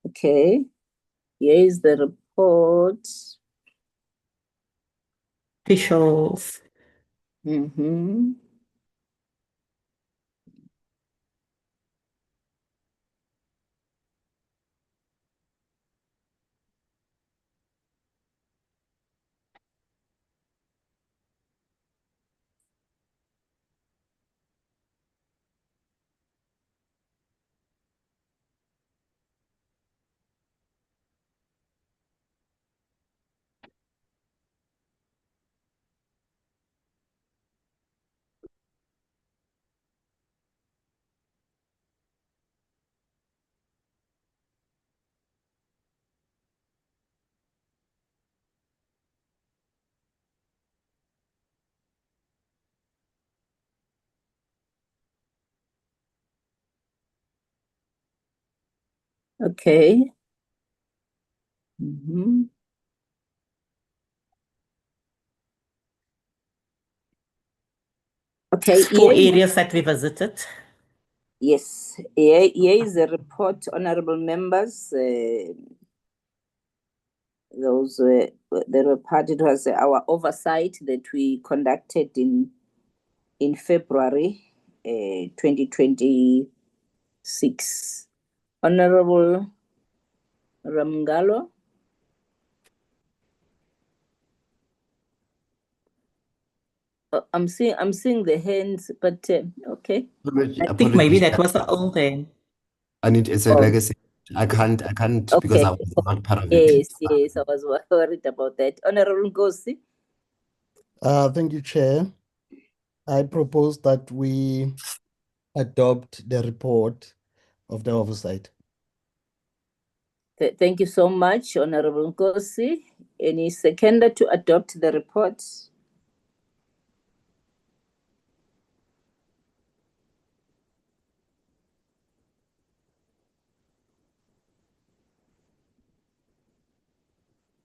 Okay. Here is the report. Officials. Mm-hmm. Okay. Mm-hmm. Okay. 4 areas that we visited. Yes. Here is a report, honorable members. Those were part. It was our oversight that we conducted in February 2026. Honorable Ramgalo. I'm seeing the hands, but okay. I think maybe that was the old hand. And it's a legacy. I can't because I was not part of it. Yes, I was worried about that. Honorable Ngosi. Thank you, Chair. I propose that we adopt the report of the oversight. Thank you so much, Honorable Ngosi. Any seconder to adopt the report?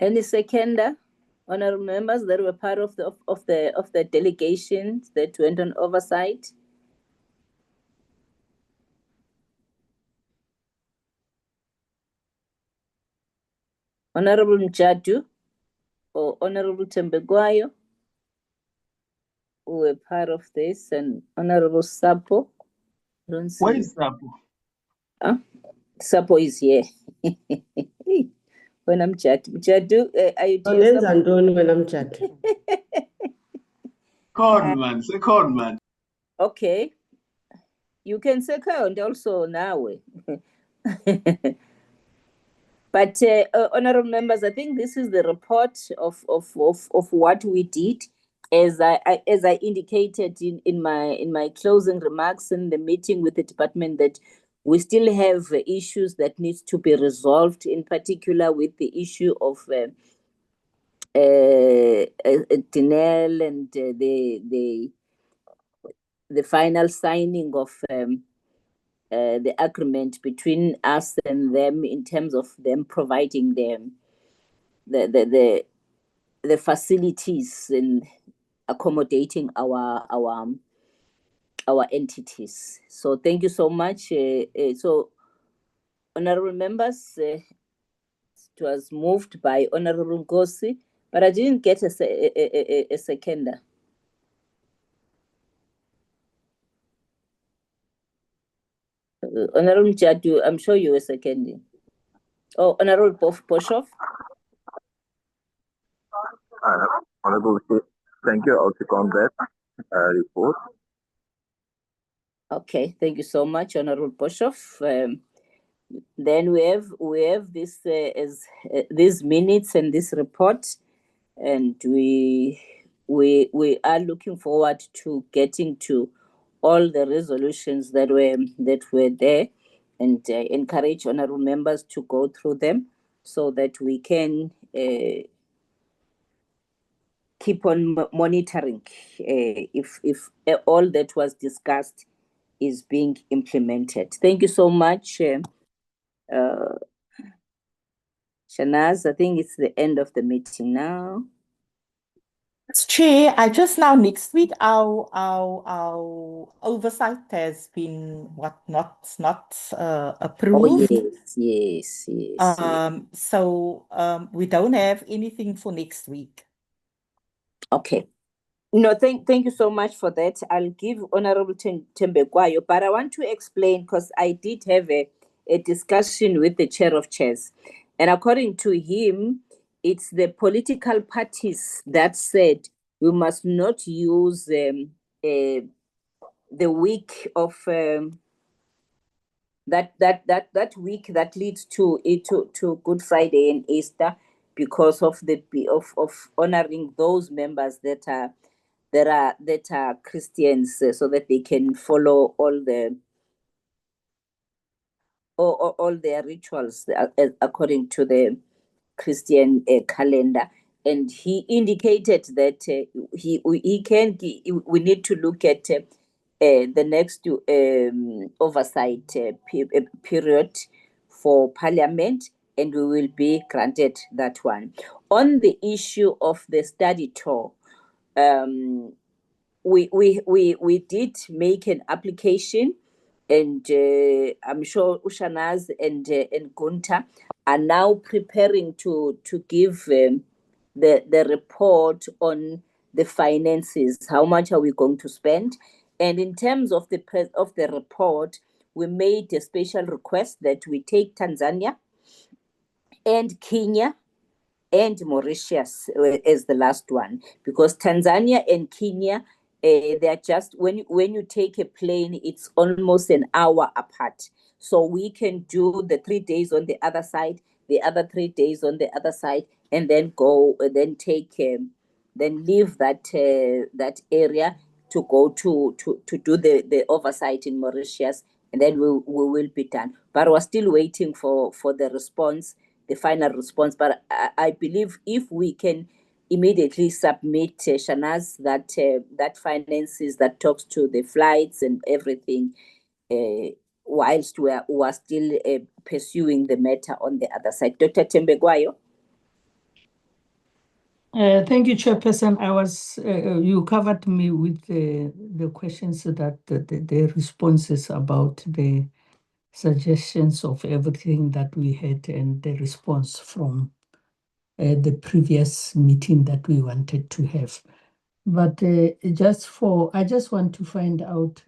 Any seconder? Honorable members that were part of the delegations that went on oversight? Honorable Mjadu or Honorable Tembegwayo, who were part of this, and Honorable Sapo. Don't see. Where is Sapo? Huh? Sapo is here. When I'm chatting, Mjadu, are you here? When I'm chatting. Cornman, say Cornman. Okay. You can second also now. But honorable members, I think this is the report of what we did. As I indicated in my closing remarks in the meeting with the department, that we still have issues that needs to be resolved, in particular with the issue of Tinel and the final signing of the agreement between us and them in terms of them providing them the facilities and accommodating our entities. So thank you so much. So honorable members, it was moved by Honorable Ngosi, but I didn't get a seconder. Honorable Jadu, I'm sure you were seconding. Oh, Honorable Poshoff. Honorable, thank you. I'll take on that report. Okay, thank you so much, Honorable Poshoff. Then we have this as these minutes and this report, and we are looking forward to getting to all the resolutions that were there, and encourage honorable members to go through them so that we can keep on monitoring if all that was discussed is being implemented. Thank you so much, Shanaz. I think it's the end of the meeting now. Chair, I just now next week our oversight has been not approved. Oh, yes. So we don't have anything for next week. Okay. No, thank you so much for that. I'll give Honorable Tembegwayo, but I want to explain, because I did have a discussion with the chair of chairs, and according to him, it's the political parties that said we must not use the week of that week that leads to Good Friday and Easter, because of of honoring those members that are Christians, so that they can follow all their rituals according to the Christian calendar. And he indicated that we need to look at the next oversight period for Parliament, and we will be granted that one. On the issue of the study tour, we did make an application, and I'm sure Ushanaz and Gunta are now preparing to give the report on the finances. How much are we going to spend? And in terms of the report, we made a special request that we take Tanzania and Kenya and Mauritius as the last one, because Tanzania and Kenya, they're just, when you take a plane, it's almost an hour apart. So we can do the 3 days on the other side, the other 3 days on the other side, and then go, then take, then leave that that area to go to do the oversight in Mauritius, and then we will be done. But we're still waiting for the response, the final response. But I believe if we can immediately submit, Shanaz, that finances, that talks to the flights and everything, whilst we are still pursuing the matter on the other side. Dr. Tembegwayo. Thank you, Chairperson. I was you covered me with the questions that the responses about the suggestions of everything that we had and the response from the previous meeting that we wanted to have. But I just want to find out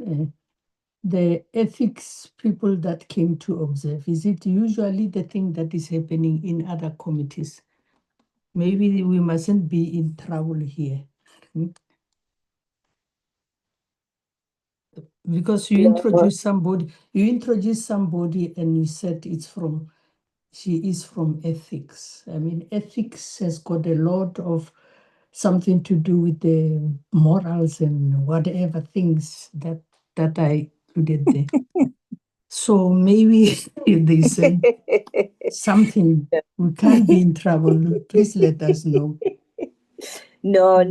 the ethics people that came to observe. Is it usually the thing that is happening in other committees? Maybe we mustn't be in trouble here. Because you introduced somebody and you said she is from ethics. I mean, ethics has got a lot of something to do with the morals and whatever things that I included there. So maybe if they said something, we can't be in trouble. Please let us know. No.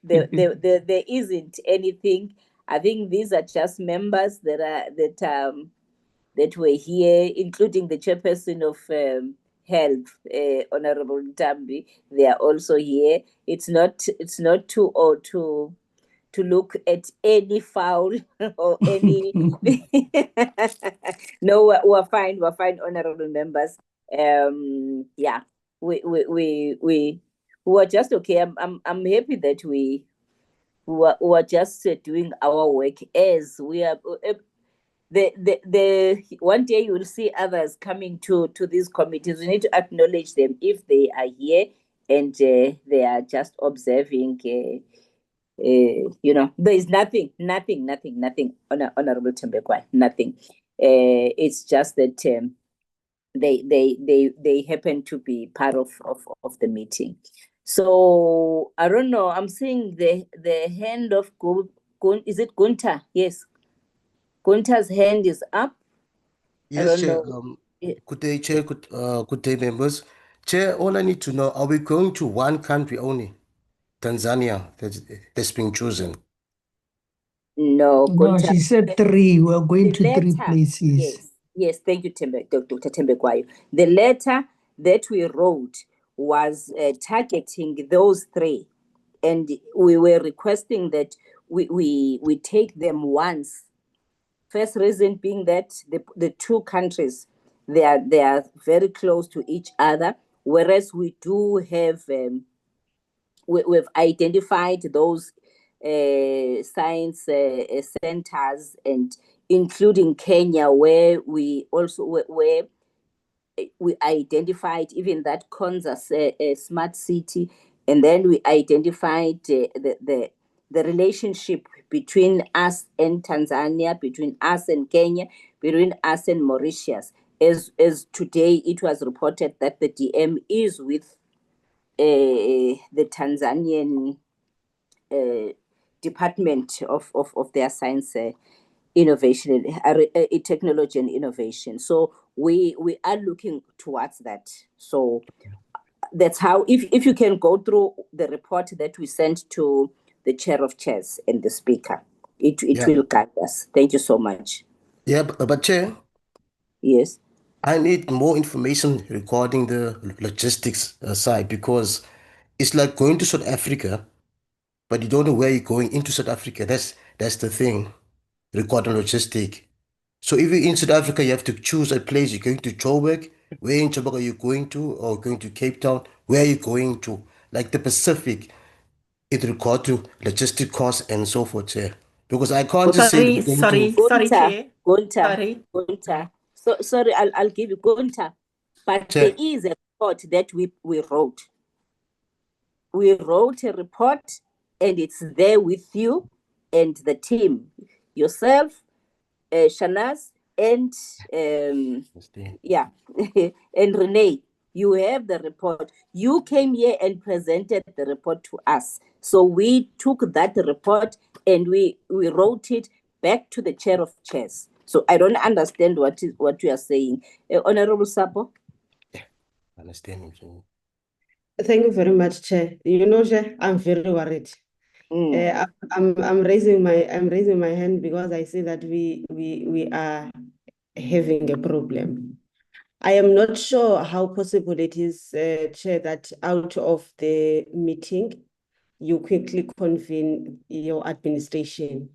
There isn't anything. I think these are just members that were here, including the chairperson of Health, Honorable Ntambi. They are also here. It's not to look at any foul or any. No, we're fine. We're fine, honorable members. Yeah, we were just okay. I'm happy that we were just doing our work as we are. The one day you will see others coming to these committees. We need to acknowledge them if they are here and they are just observing. There is nothing, Honorable Tembekwai, nothing. It's just that they happen to be part of the meeting. So I don't know. I'm seeing the hand of is it Gunta? Yes. Gunta's hand is up. Yes, Chair. Good day, Chair. Good day, members. Chair, all I need to know, are we going to one country only? Tanzania, that's been chosen. No, no, she said 3. We're going to 3 places. Yes. Thank you, Dr. Tembekwayo. The letter that we wrote was targeting those 3, and we were requesting that we take them once. First reason being that the 2 countries, they are very close to each other, whereas we do have we've identified those science centers, and including Kenya, where we also where we identified even that Konza smart city, and then we identified the relationship between us and Tanzania, between us and Kenya, between us and Mauritius. As today it was reported that the DM is with the Tanzanian Department of their Science, Innovation, Technology and Innovation. So we are looking towards that. So that's how, if you can go through the report that we sent to the Chair of Chairs and the Speaker, it will guide us. Thank you so much. Yeah, but Chair? Yes. I need more information regarding the logistics side, because it's like going to South Africa, but you don't know where you're going into South Africa. That's the thing regarding logistic. So if you're in South Africa, you have to choose a place. You're going to Joburg. Where in Joburg are you going to? Or going to Cape Town? Where are you going to? Like the Pacific, in regard to logistic costs and so forth here. Because I can't just say we're going to. Sorry, Chair. Sorry. Gunter. So sorry, I'll give you Gunter. But Chair. there is a report that we wrote. We wrote a report, and it's there with you and the team, yourself, Shanaz, and yeah, and Renee. You have the report. You came here and presented the report to us. So we took that report and we wrote it back to the chair of chairs. So I don't understand what you are saying. Honorable Sapo? Understand. Thank you very much, Chair. You know, Chair, I'm very worried. I'm raising my hand because I see that we are having a problem. I am not sure how possible it is, Chair, that out of the meeting, you quickly convene your administration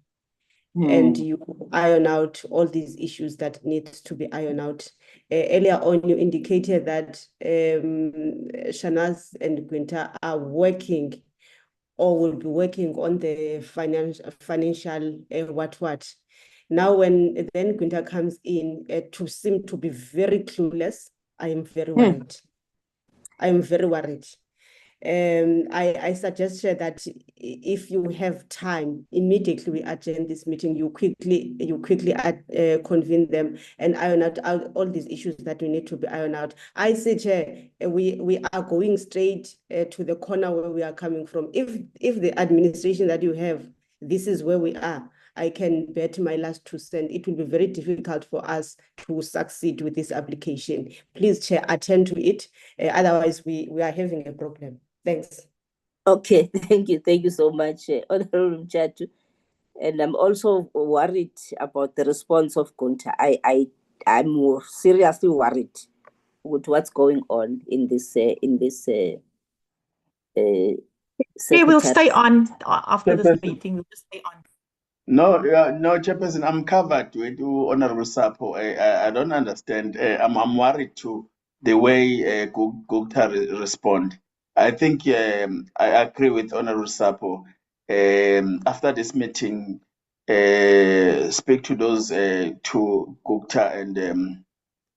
and you iron out all these issues that need to be ironed out. Earlier on, you indicated that Shanaz and Quinta are working or will be working on the financial what. Now, when then Quinta comes in to seem to be very clueless, I am very worried. I am very worried. I suggest that if you have time, immediately we adjourn this meeting, you quickly convene them and iron out all these issues that we need to be ironed out. I say, Chair, we are going straight to the corner where we are coming from. If the administration that you have, this is where we are, I can bet my last 2 cents. It will be very difficult for us to succeed with this application. Please, Chair, attend to it. Otherwise, we are having a problem. Thanks. Okay, thank you so much, Honorable Mchatu. And I'm also worried about the response of Gunter. I'm seriously worried with what's going on in this We will stay on after this meeting. We'll just stay on. No, Chairperson, I'm covered with Honorable Sapo. I don't understand. I'm worried to the way Gupta respond. I think I agree with Honorable Sapo. After this meeting, speak to those to Gupta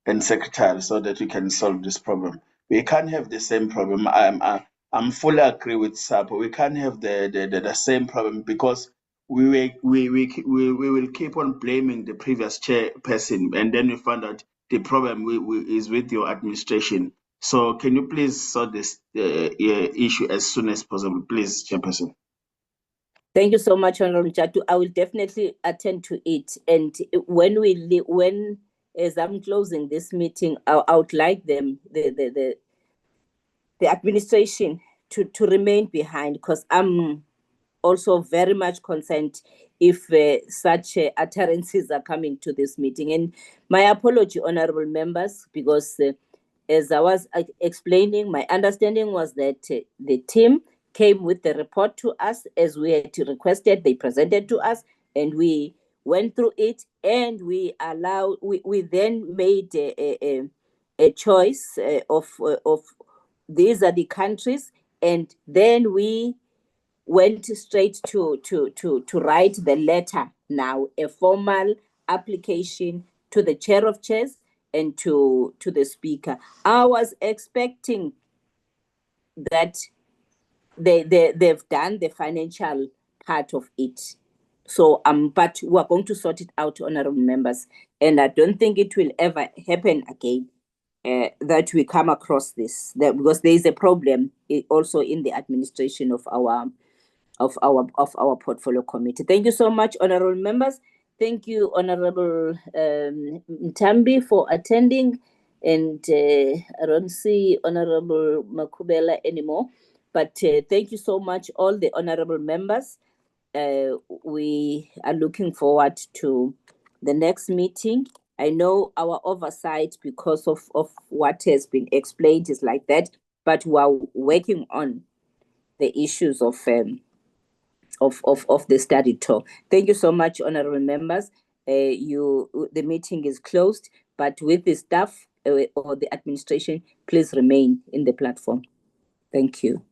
and Secretary so that we can solve this problem. We can't have the same problem. I'm fully agree with Sapo. We can't have the same problem because we will keep on blaming the previous chairperson, and then we find out the problem is with your administration. So can you please sort this issue as soon as possible, please, Chairperson? Thank you so much, Honorable Mchatu. I will definitely attend to it. And when as I'm closing this meeting, I would like them the administration to remain behind, because I'm also very much concerned if such utterances are coming to this meeting. And my apology, honorable members, because as I was explaining, my understanding was that the team came with the report to us as we had requested. They presented to us and we went through it, and we then made a choice of these are the countries, and then we went straight to write the letter now, a formal application to the chair of chairs and to the speaker. I was expecting that they've done the financial part of it. So but we're going to sort it out, honorable members, and I don't think it will ever happen again. That we come across this, because there is a problem also in the administration of our portfolio committee. Thank you so much, honorable members. Thank you, Honorable Mtambi, for attending. And I don't see Honorable Makubela anymore. But thank you so much, all the honorable members. We are looking forward to the next meeting I know our oversight, because of what has been explained, is like that, but we are working on the issues of the study tour. Thank you so much, honorable members. The meeting is closed, but with the staff or the administration, please remain in the platform. Thank you.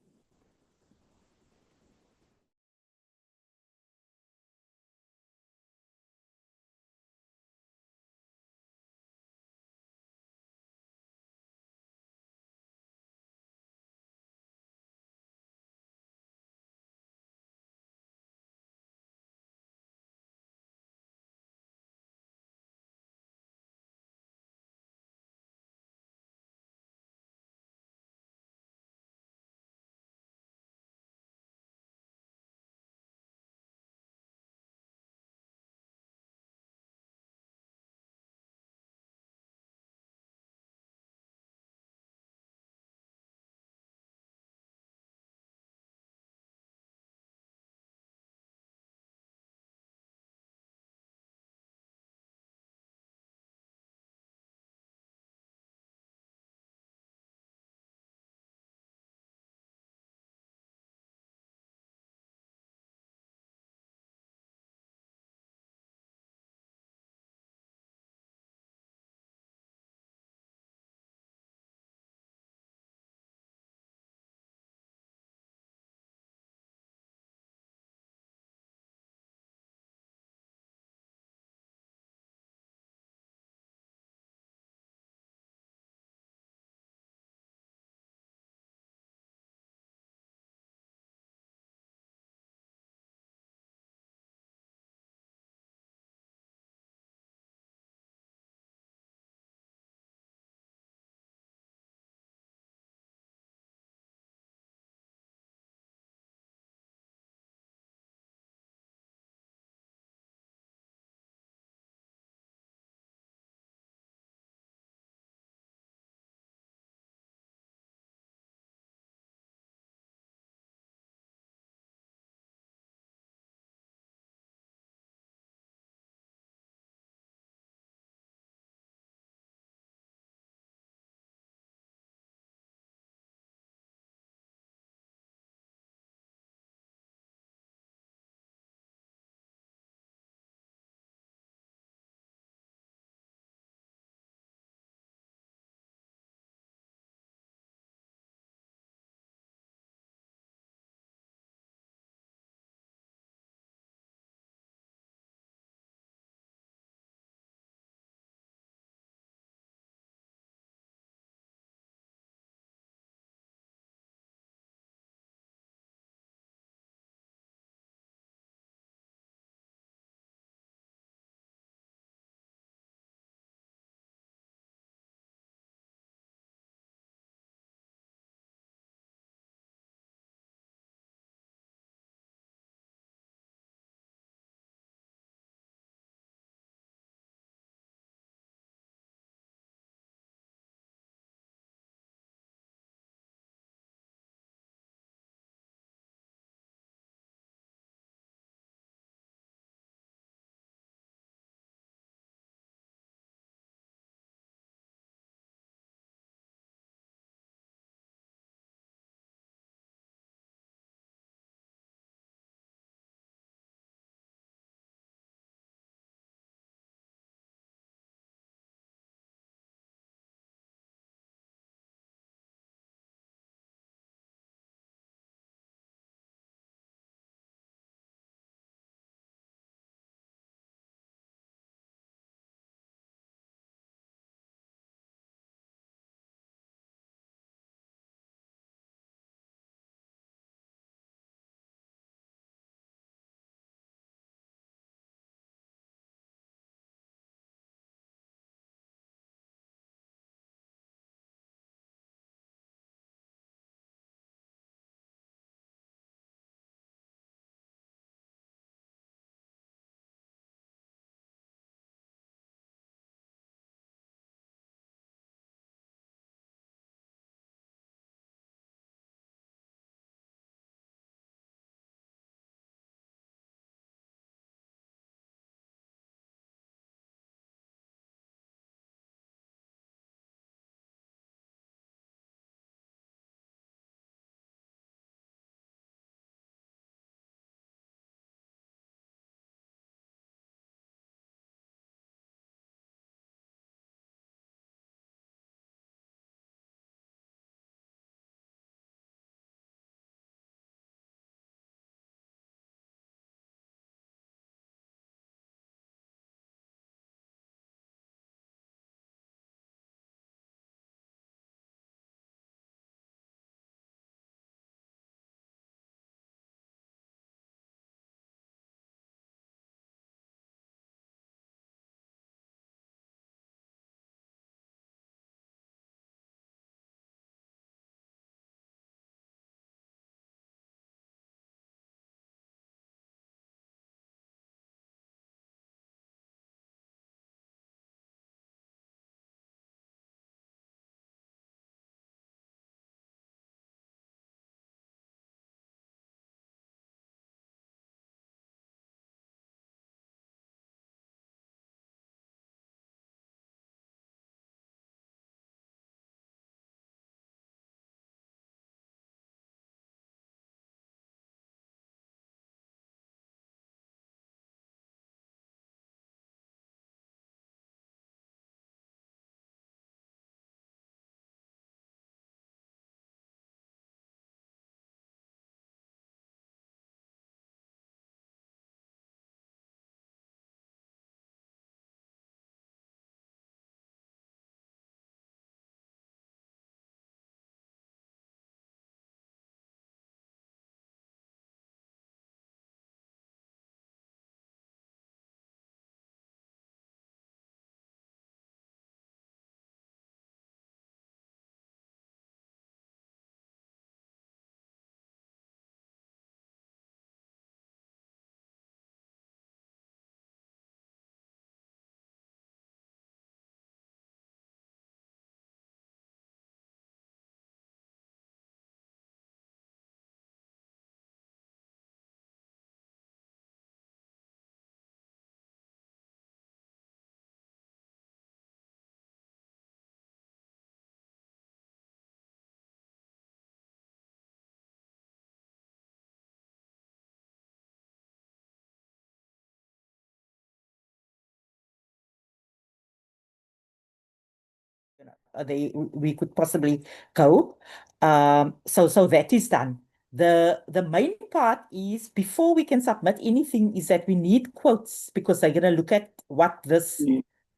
we could possibly go. So that is done. The main part is, before we can submit anything, is that we need quotes, because they're going to look at what this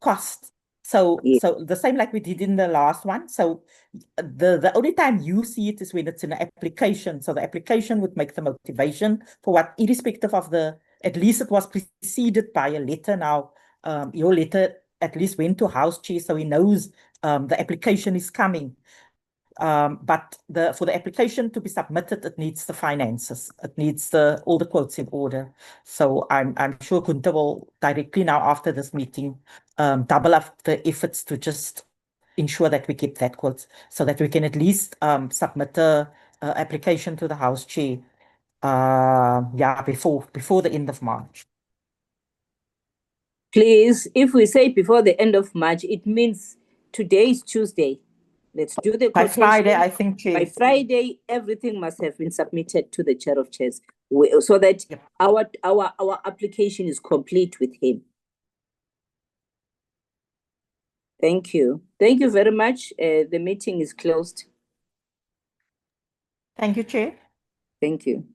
costs. So the same like we did in the last one. So the only time you see it is when it's in an application. So the application would make the motivation for what, irrespective of at least it was preceded by a letter. Now, your letter at least went to House Chair, so he knows the application is coming. But for the application to be submitted, it needs the finances. It needs all the quotes in order. So I'm sure Kunta will directly now, after this meeting, double up the efforts to just ensure that we get that quotes, so that we can at least submit a application to the House Chair before the end of March. Please, if we say before the end of March, it means today is Tuesday. Let's do the By quotation. Friday, I think, Chair. By Friday, everything must have been submitted to the Chair of Chairs, so that our application is complete with him. Thank you. Thank you very much. The meeting is closed. Thank you, Chair. Thank you.